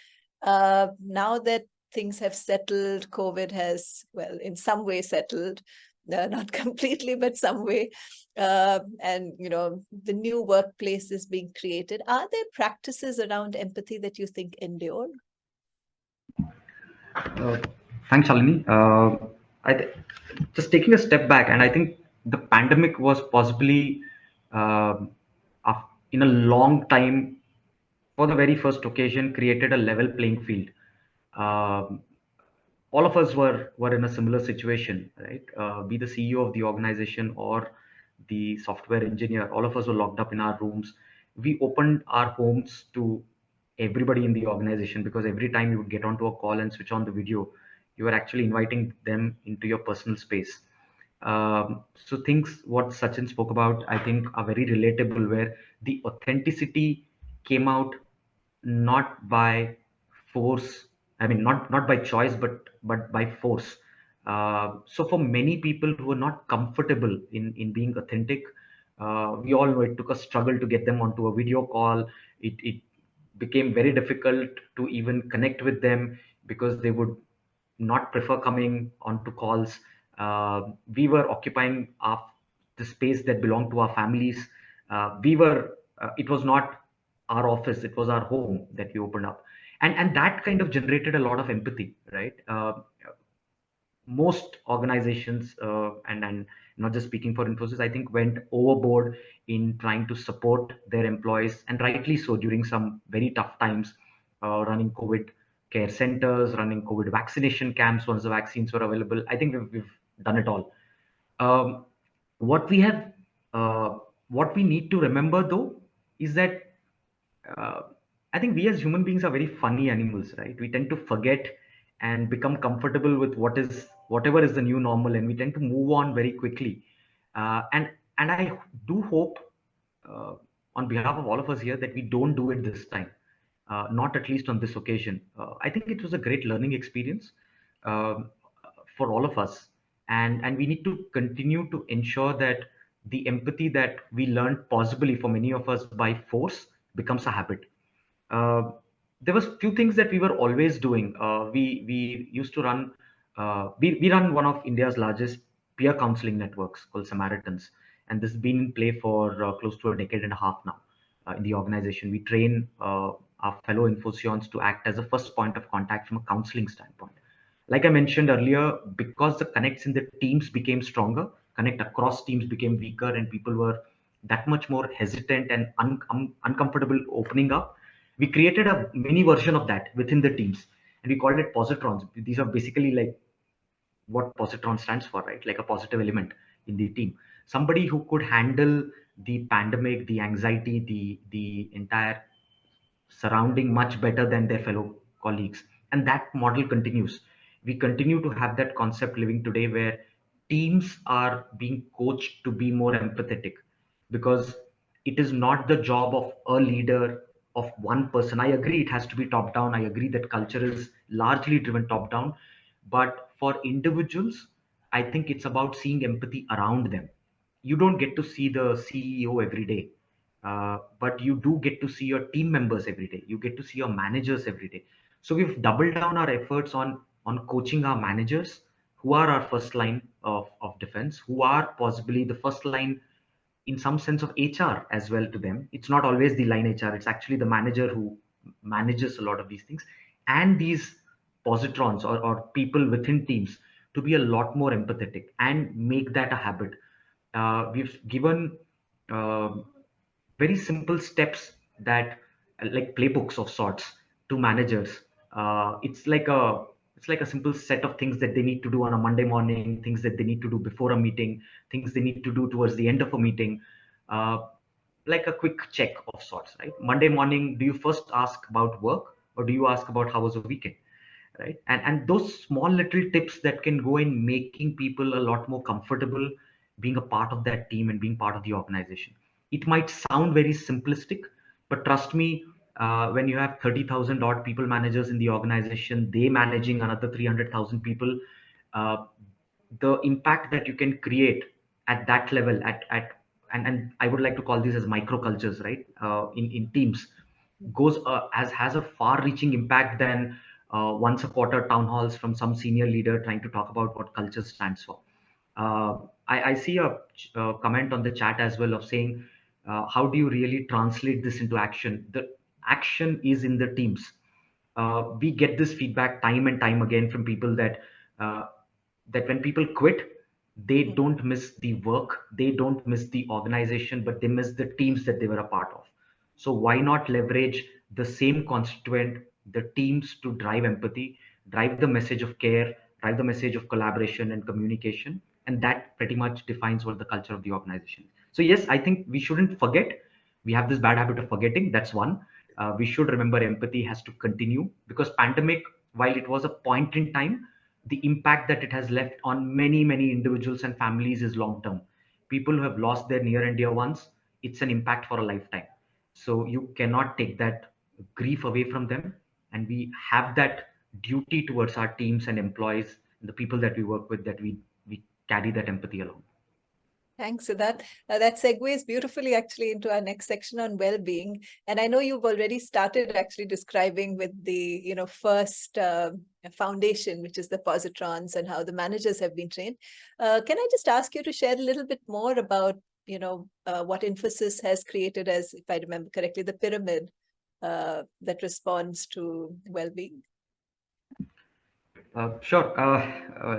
Now that things have settled, COVID has, well, in some way settled, not completely, but some way. And, the new workplace is being created. Are there practices around empathy that you think endure? Thanks, Shalini. Just taking a step back, and I think the pandemic was possibly in a long time, for the very first occasion, created a level playing field. All of us were in a similar situation, right? Be the CEO of the organization or the software engineer, all of us were locked up in our rooms. We opened our homes to everybody in the organization, because every time you would get onto a call and switch on the video, you were actually inviting them into your personal space. So things what Sachin spoke about, I think, are very relatable, where the authenticity came out not by force. I mean, not by choice, but by force. So for many people who are not comfortable in being authentic, we all know it took a struggle to get them onto a video call. It became very difficult to even connect with them, because they would not prefer coming onto calls. We were occupying the space that belonged to our families. It was not our office, it was our home that we opened up. And that kind of generated a lot of empathy, right? Most organizations, and not just speaking for Infosys, I think went overboard in trying to support their employees, and rightly so, during some very tough times, running COVID care centers, running COVID vaccination camps once the vaccines were available. I think we've done it all. Um, what we have, what we need to remember though, is that uh, I think we as human beings are very funny animals, right? We tend to forget and become comfortable with whatever is the new normal, and we tend to move on very quickly. And I do hope, uh, on behalf of all of us here, that we don't do it this time. Not at least on this occasion. I think it was a great learning experience um, for all of us, and we need to continue to ensure that the empathy that we learned, possibly for many of us by force, becomes a habit. Uh, there was few things that we were always doing. We used to run. We run one of India's largest peer counseling networks called Samaritans, and this has been in play for close to a decade and a half now. In the organization, we train our fellow Infosians to act as a first point of contact from a counseling standpoint. Like I mentioned earlier, because the connects in the teams became stronger, connect across teams became weaker, and people were that much more hesitant and uncomfortable opening up, we created a mini version of that within the teams, and we called it positrons. These are basically like what positron stands for, right? Like a positive element in the team. Somebody who could handle the pandemic, the anxiety, the entire surrounding much better than their fellow colleagues. And that model continues. We continue to have that concept living today where teams are being coached to be more empathetic, because it is not the job of a leader of one person. I agree it has to be top down. I agree that culture is largely driven top down. But for individuals, I think it's about seeing empathy around them. You don't get to see the CEO every day, but you do get to see your team members every day. You get to see your managers every day. So we've doubled down our efforts on coaching our managers, who are our first line of defense, who are possibly the first line in some sense of HR as well to them. It's not always the line HR, it's actually the manager who manages a lot of these things. And these positrons or people within teams to be a lot more empathetic and make that a habit. We've given uh, very simple steps that like playbooks of sorts to managers. It's like a simple set of things that they need to do on a Monday morning, things that they need to do before a meeting, things they need to do towards the end of a meeting, uh, like a quick check of sorts, right? Monday morning, do you first ask about work or do you ask about how was the weekend? Right, and those small little tips that can go in making people a lot more comfortable being a part of that team and being part of the organization. It might sound very simplistic, but trust me, when you have 30,000 odd people managers in the organization, they managing another 300,000 people, uh, the impact that you can create at that level, and I would like to call these as microcultures, right? In teams, goes as has a far-reaching impact than once a quarter town halls from some senior leader trying to talk about what culture stands for. I see a comment on the chat as well of saying, how do you really translate this into action? The action is in the teams. We get this feedback time and time again from people uh, that when people quit, they don't miss the work, they don't miss the organization, but they miss the teams that they were a part of. So why not leverage the same constituent, the teams, to drive empathy, drive the message of care, drive the message of collaboration and communication, and that pretty much defines what the culture of the organization is. So yes, I think we shouldn't forget. We have this bad habit of forgetting. That's one. We should remember empathy has to continue, because pandemic, while it was a point in time, the impact that it has left on many individuals and families is long term. People who have lost their near and dear ones, it's an impact for a lifetime. So you cannot take that grief away from them, and we have that duty towards our teams and employees and the people that we work with, that we carry that empathy along. Thanks, Siddharth. That segues beautifully actually into our next section on well-being. And I know you've already started actually describing with the first foundation, which is the positrons, and how the managers have been trained. Can I just ask you to share a little bit more about what Infosys has created as, if I remember correctly, the pyramid that responds to well-being? Sure.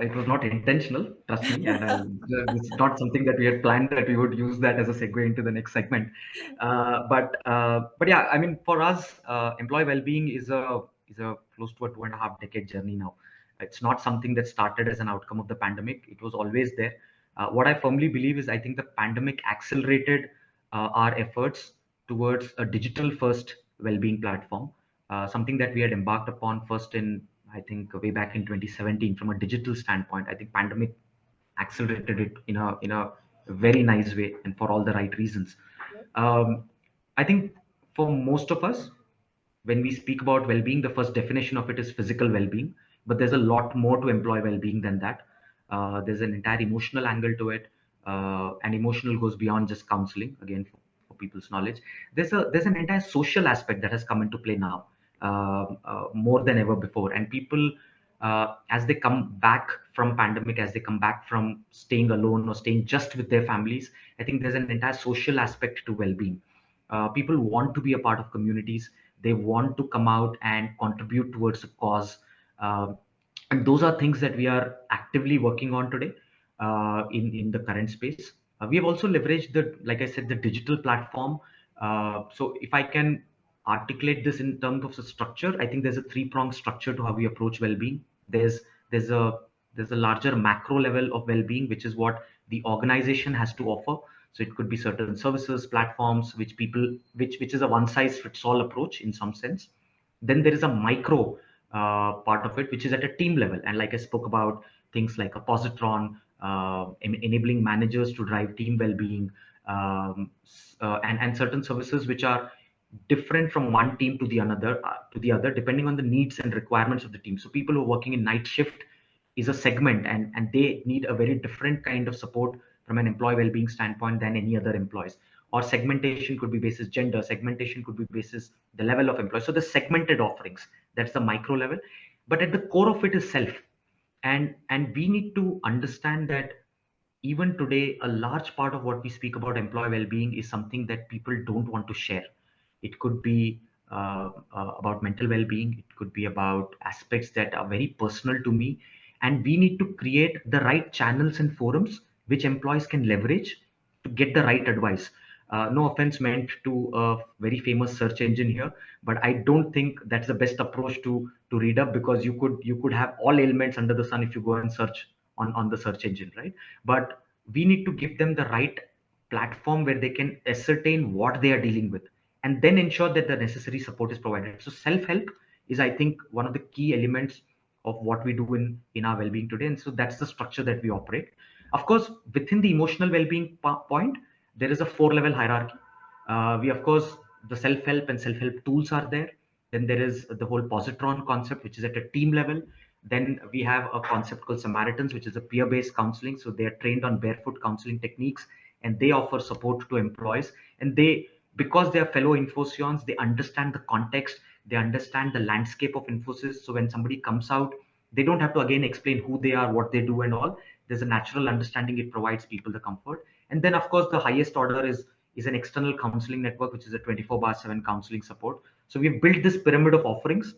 It was not intentional, trust me, and it's not something that we had planned that we would use that as a segue into the next segment. But yeah, I mean, for us, employee well-being is a close to a 2.5 decade journey now. It's not something that started as an outcome of the pandemic. It was always there. What I firmly believe is, I think the pandemic accelerated our efforts towards a digital-first well-being platform, something that we had embarked upon first in, I think, way back in 2017 from a digital standpoint. I think pandemic accelerated it in a very nice way and for all the right reasons. Um, I think for most of us, when we speak about well-being, the first definition of it is physical well-being, but there's a lot more to employee well-being than that. There's an entire emotional angle to it, and emotional goes beyond just counseling. Again, for people's knowledge, there's an entire social aspect that has come into play now, more than ever before. And people, as they come back from pandemic, as they come back from staying alone or staying just with their families, I think there's an entire social aspect to well-being. People want to be a part of communities. They want to come out and contribute towards a cause. And those are things that we are actively working on today in the current space. We have also leveraged the, like I said, the digital platform. So if I can articulate this in terms of the structure, I think there's a three-pronged structure to how we approach well-being. There's a there's a larger macro level of well-being, which is what the organization has to offer. So it could be certain services, platforms, which people, which is a one-size-fits-all approach in some sense. Then there is a micro part of it, which is at a team level. And like I spoke about, things like a positron, enabling managers to drive team well-being, and certain services which are different from one team to the other, depending on the needs and requirements of the team. So people who are working in night shift is a segment, and they need a very different kind of support from an employee well-being standpoint than any other employees. Or segmentation could be basis gender, segmentation could be basis the level of employees. So the segmented offerings, that's the micro level. But at the core of it is self. And we need to understand that even today, a large part of what we speak about employee well-being is something that people don't want to share. It could be about mental well-being. It could be about aspects that are very personal to me. And we need to create the right channels and forums which employees can leverage to get the right advice. No offense meant to a very famous search engine here, but I don't think that's the best approach to read up, because you could have all ailments under the sun if you go and search on the search engine, right? But we need to give them the right platform where they can ascertain what they are dealing with, and then ensure that the necessary support is provided. So self-help is, I think, one of the key elements of what we do in our well-being today. And so that's the structure that we operate. Of course, within the emotional well-being point, there is a 4-level hierarchy. We, of course, the self-help and self-help tools are there. Then there is the whole positron concept, which is at a team level. Then we have a concept called Samaritans, which is a peer-based counseling. So they are trained on barefoot counseling techniques, and they offer support to employees. And they, because they are fellow Infoscions, they understand the context, they understand the landscape of Infosys. So when somebody comes out, they don't have to again explain who they are, what they do, and all. There's a natural understanding. It provides people the comfort. And then, of course, the highest order is an external counseling network, which is a 24/7 counseling support. So we've built this pyramid of offerings.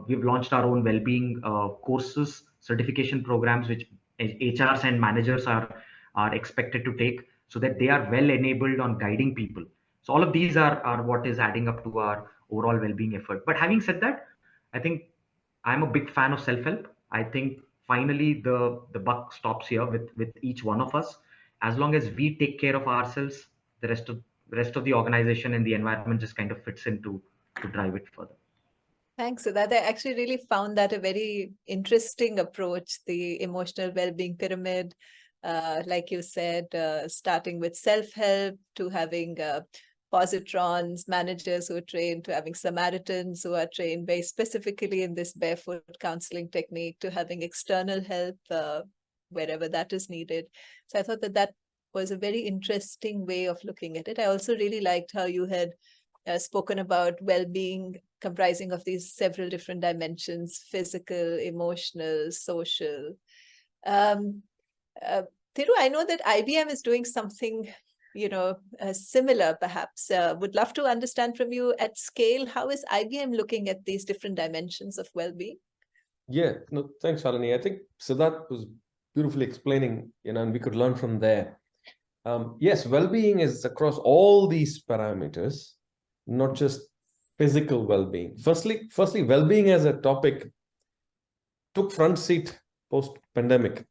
We've launched our own well-being courses, certification programs, which HRs and managers are expected to take, so that they are well enabled on guiding people. So all of these are what is adding up to our overall well-being effort. But having said that, I think I'm a big fan of self-help. I think finally the buck stops here with each one of us. As long as we take care of ourselves, the rest of the organization and the environment just kind of fits in to drive it further. Thanks, Siddharth. I actually really found that a very interesting approach, the emotional well-being pyramid. Like you said, starting with self-help to having positrons, managers who are trained, to having Samaritans who are trained very specifically in this barefoot counseling technique, to having external help wherever that is needed. So I thought that was a very interesting way of looking at it. I also really liked how you had spoken about well-being comprising of these several different dimensions: physical, emotional, social. Thiru, I know that IBM is doing something, similar perhaps. Would love to understand from you at scale, how is IBM looking at these different dimensions of well-being? Yeah, no, thanks, Shalini. I think Siddharth was beautifully explaining, and we could learn from there. Yes, well-being is across all these parameters, not just physical well-being. Firstly, well-being as a topic took front seat post-pandemic.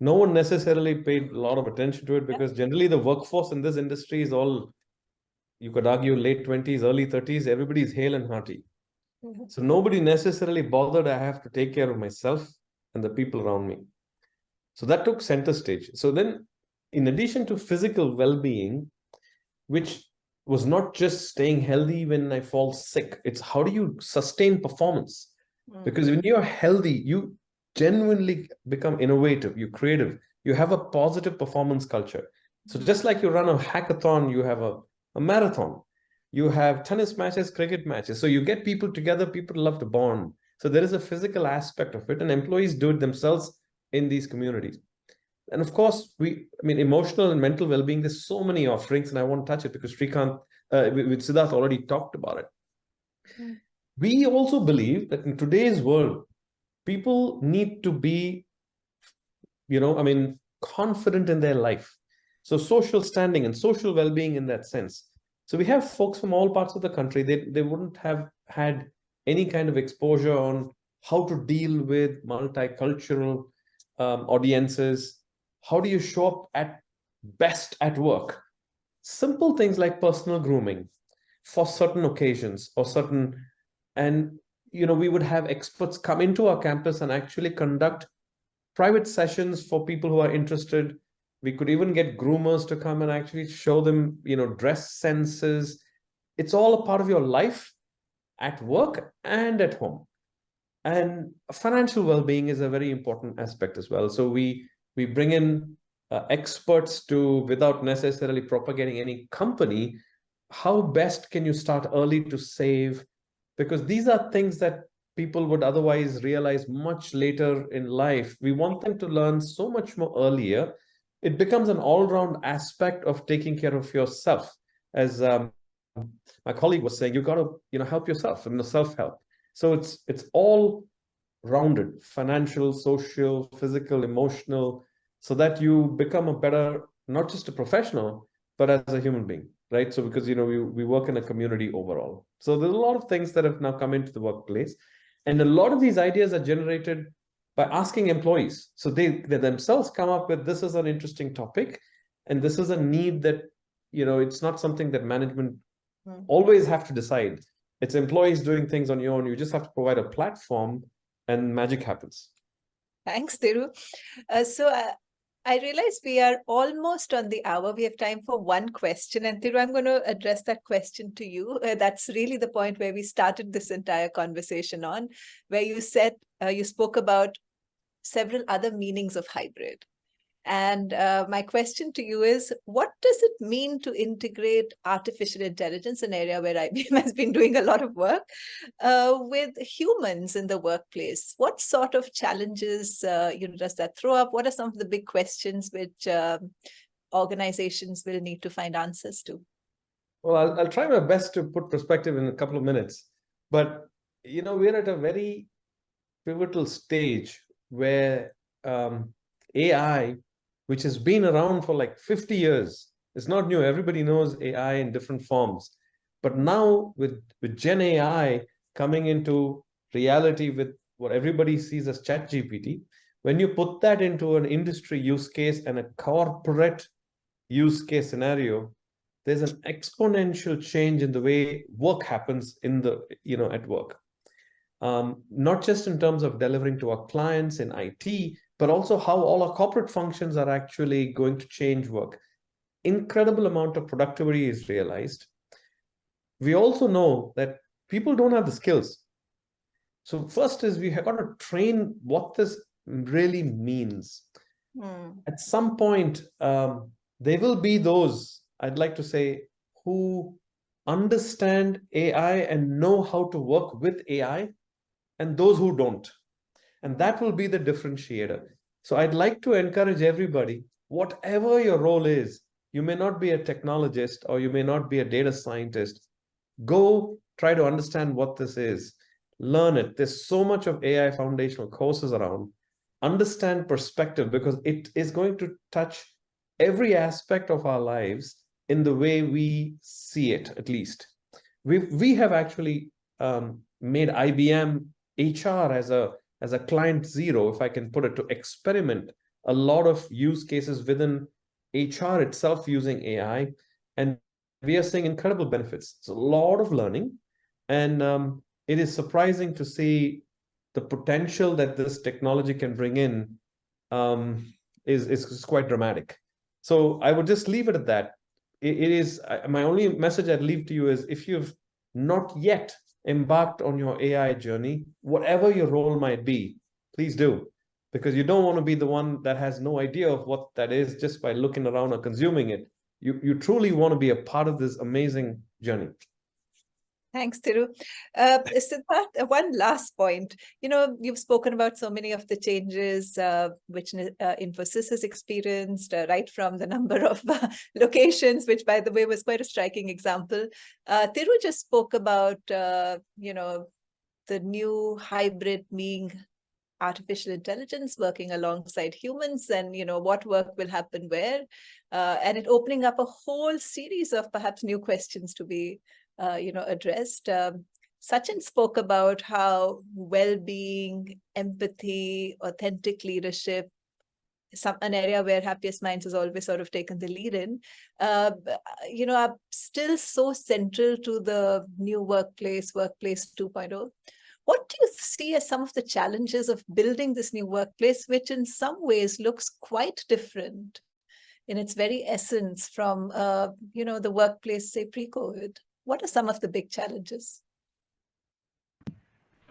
No one necessarily paid a lot of attention to it, because generally the workforce in this industry is all, you could argue, late 20s, early 30s. Everybody's hale and hearty. So nobody necessarily bothered, I have to take care of myself and the people around me. So that took center stage. So then, in addition to physical well-being, which was not just staying healthy when I fall sick, it's how do you sustain performance? Because when you're healthy, you genuinely become innovative, you're creative, you have a positive performance culture. So just like you run a hackathon, you have a marathon, you have tennis matches, cricket matches. So you get people together, people love to bond. So there is a physical aspect of it, and employees do it themselves in these communities. And of course, emotional and mental well-being, there's so many offerings, and I won't touch it because Srikanth, with Siddharth, already talked about it. We also believe that in today's world, people need to be, confident in their life. So social standing and social well-being in that sense. So we have folks from all parts of the country. They wouldn't have had any kind of exposure on how to deal with multicultural audiences. How do you show up at best at work? Simple things like personal grooming for certain occasions or certain, and we would have experts come into our campus and actually conduct private sessions for people who are interested. We could even get groomers to come and actually show them, dress senses. It's all a part of your life at work and at home. And financial well-being is a very important aspect as well. So we bring in experts to, without necessarily propagating any company, how best can you start early to save? Because these are things that people would otherwise realize much later in life. We want them to learn so much more earlier. It becomes an all-round aspect of taking care of yourself. As my colleague was saying, you got to help yourself, self-help. So it's all rounded: financial, social, physical, emotional, so that you become a better, not just a professional, but as a human being, right? So because we work in a community overall. So there's a lot of things that have now come into the workplace, and a lot of these ideas are generated by asking employees. So they themselves come up with, this is an interesting topic, and this is a need that it's not something that management always have to decide. It's employees doing things on your own. You just have to provide a platform and magic happens. Thanks, Thiru. I realize we are almost on the hour. We have time for one question. And Thiru, I'm going to address that question to you. That's really the point where we started this entire conversation on, where you said, you spoke about several other meanings of hybrid. And my question to you is, what does it mean to integrate artificial intelligence, an area where IBM has been doing a lot of work, with humans in the workplace? What sort of challenges does that throw up? What are some of the big questions which organizations will need to find answers to? Well, I'll try my best to put perspective in a couple of minutes. But, we're at a very pivotal stage where AI, which has been around for like 50 years. It's not new. Everybody knows AI in different forms. But now with Gen AI coming into reality with what everybody sees as ChatGPT, when you put that into an industry use case and a corporate use case scenario, there's an exponential change in the way work happens in the, at work. Not just in terms of delivering to our clients in IT, but also how all our corporate functions are actually going to change work. Incredible amount of productivity is realized. We also know that people don't have the skills. So first is we have got to train what this really means. At some point, there will be those, I'd like to say, who understand AI and know how to work with AI, and those who don't. And that will be the differentiator. So I'd like to encourage everybody, whatever your role is, you may not be a technologist or you may not be a data scientist, go try to understand what this is. Learn it. There's so much of AI foundational courses around. Understand perspective, because it is going to touch every aspect of our lives in the way we see it, at least. We have actually made IBM HR as a client zero, if I can put it, to experiment a lot of use cases within HR itself using AI. And we are seeing incredible benefits. It's a lot of learning. And it is surprising to see the potential that this technology can bring in is quite dramatic. So I would just leave it at that. It is my only message I'd leave to you is, if you've not yet embarked on your AI journey, whatever your role might be, please do, because you don't want to be the one that has no idea of what that is just by looking around or consuming it. You truly want to be a part of this amazing journey. Thanks, Thiru. Siddharth, one last point. You've spoken about so many of the changes which Infosys has experienced, right from the number of locations, which, by the way, was quite a striking example. Thiru just spoke about, the new hybrid being artificial intelligence working alongside humans, and what work will happen where, and it opening up a whole series of perhaps new questions to be addressed. Sachin spoke about how well-being, empathy, authentic leadership, an area where Happiest Minds has always sort of taken the lead in, are still so central to the new workplace 2.0. What do you see as some of the challenges of building this new workplace, which in some ways looks quite different in its very essence from, the workplace, say, pre-COVID? What are some of the big challenges?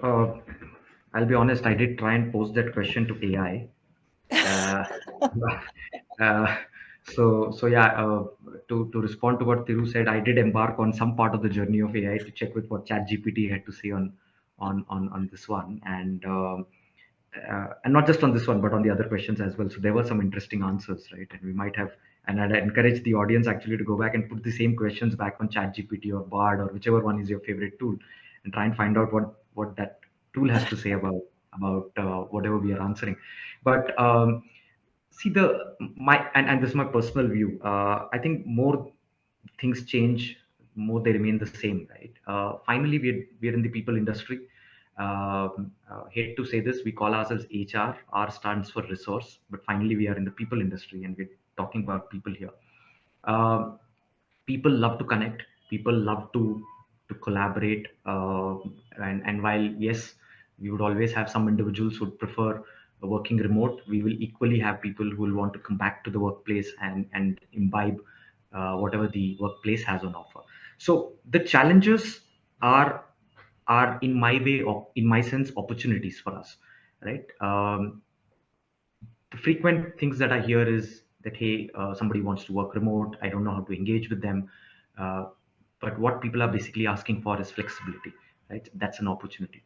I'll be honest, I did try and pose that question to AI. Uh, uh, so yeah, to respond to what Thiru said, I did embark on some part of the journey of AI to check with what ChatGPT had to say on this one, and not just on this one, but on the other questions as well. So there were some interesting answers, right? And we might have, and I'd encourage the audience actually to go back and put the same questions back on ChatGPT or Bard or whichever one is your favorite tool, and try and find out what that tool has to say about whatever we are answering. But see and this is my personal view. I think more things change, more they remain the same, right? Finally, we're in the people industry. Hate to say this, we call ourselves HR. R stands for resource, but finally we are in the people industry, and we're talking about people here. Um People love to connect, people love to collaborate, and while yes, we would always have some individuals who would prefer working remote, we will equally have people who will want to come back to the workplace and imbibe whatever the workplace has on offer. So the challenges are in my way, or in my sense, opportunities for us, right? The frequent things that I hear is that, hey, somebody wants to work remote. I don't know how to engage with them. But what people are basically asking for is flexibility, right? That's an opportunity.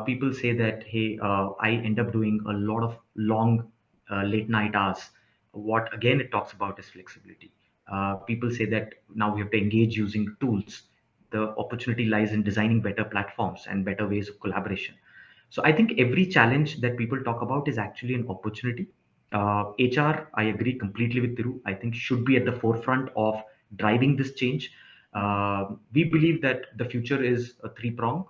People say that, hey, I end up doing a lot of long late night hours. What again it talks about is flexibility. People say that now we have to engage using tools. The opportunity lies in designing better platforms and better ways of collaboration. So I think every challenge that people talk about is actually an opportunity. HR, I agree completely with Thiru. I think should be at the forefront of driving this change. We believe that the future is a three-prong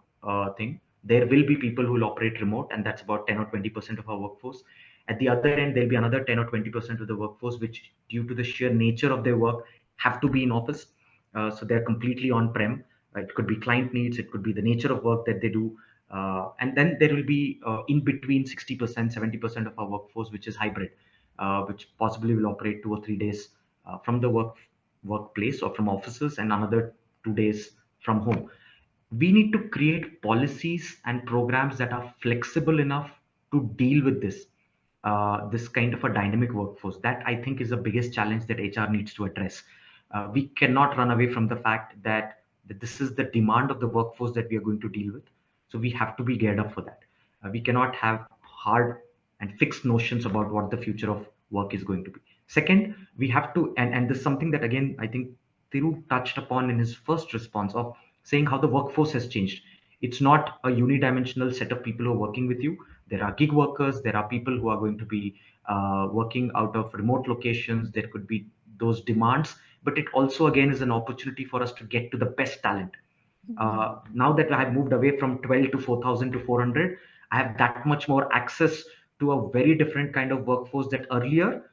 thing. There will be people who will operate remote, and that's about 10 or 20% of our workforce. At the other end, there'll be another 10 or 20% of the workforce, which, due to the sheer nature of their work, have to be in office. So they're completely on-prem. It could be client needs, it could be the nature of work that they do. And then there will be in between 60%, 70% of our workforce, which is hybrid, which possibly will operate 2 or 3 days from the workplace or from offices, and another 2 days from home. We need to create policies and programs that are flexible enough to deal with this kind of a dynamic workforce. That I think is the biggest challenge that HR needs to address. We cannot run away from the fact that this is the demand of the workforce that we are going to deal with. So we have to be geared up for that. We cannot have hard and fixed notions about what the future of work is going to be. Second, we have to, and this is something that again I think Thiru touched upon in his first response, of saying how the workforce has changed. It's not a unidimensional set of people who are working with you. There are gig workers, there are people who are going to be working out of remote locations. There could be those demands, but it also again is an opportunity for us to get to the best talent. Now that I've moved away from 12 to 4,000 to 400, I have that much more access to a very different kind of workforce that earlier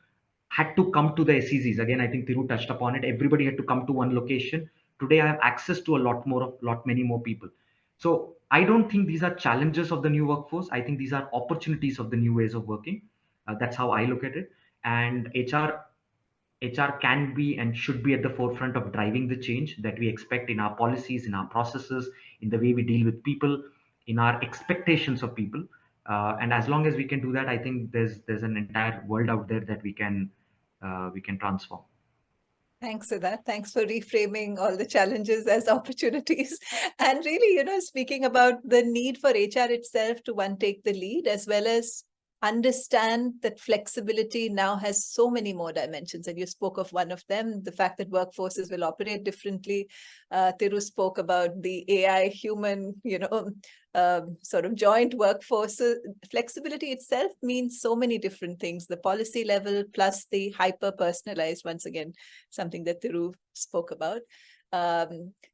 had to come to the SEZs. Again, I think Thiru touched upon it. Everybody had to come to one location. Today, I have access to a lot many more people. So I don't think these are challenges of the new workforce. I think these are opportunities of the new ways of working. That's how I look at it. And HR can be and should be at the forefront of driving the change that we expect in our policies, in our processes, in the way we deal with people, in our expectations of people. And as long as we can do that, I think there's an entire world out there that we can transform. Thanks for that. Thanks for reframing all the challenges as opportunities. And really, speaking about the need for HR itself to, one, take the lead, as well as understand that flexibility now has so many more dimensions. And you spoke of one of them, the fact that workforces will operate differently. Thiru spoke about the AI human, sort of joint workforce. Flexibility itself means so many different things, the policy level plus the hyper-personalized, once again, something that Thiru spoke about.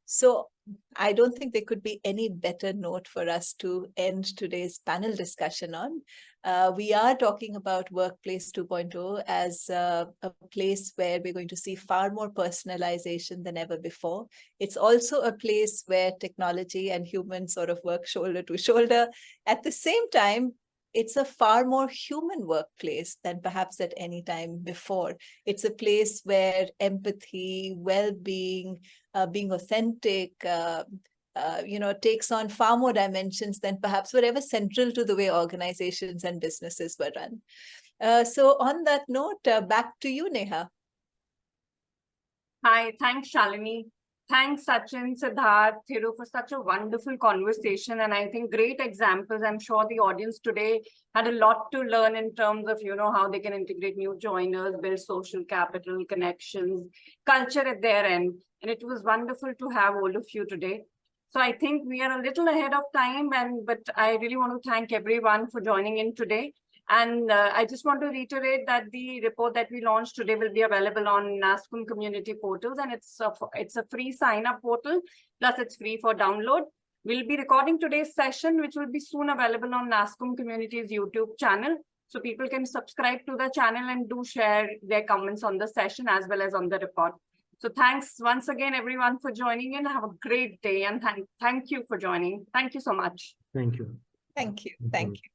So I don't think there could be any better note for us to end today's panel discussion on. We are talking about Workplace 2.0 as a place where we're going to see far more personalization than ever before. It's also a place where technology and humans sort of work shoulder to shoulder. At the same time, it's a far more human workplace than perhaps at any time before. It's a place where empathy, well-being, being authentic, takes on far more dimensions than perhaps were ever central to the way organizations and businesses were run. So on that note, back to you, Neha. Hi, thanks, Shalini. Thanks, Sachin, Siddharth, Thiru, for such a wonderful conversation. And I think great examples. I'm sure the audience today had a lot to learn in terms of, how they can integrate new joiners, build social capital, connections, culture at their end. And it was wonderful to have all of you today. So I think we are a little ahead of time, but I really want to thank everyone for joining in today. And I just want to reiterate that the report that we launched today will be available on NASCOM community portals, and it's a free sign-up portal, plus it's free for download. We'll be recording today's session, which will be soon available on NASCOM community's YouTube channel. So people can subscribe to the channel and do share their comments on the session as well as on the report. So thanks once again, everyone, for joining in. Have a great day, and thank you for joining. Thank you so much. Thank you. Thank you. Thank you.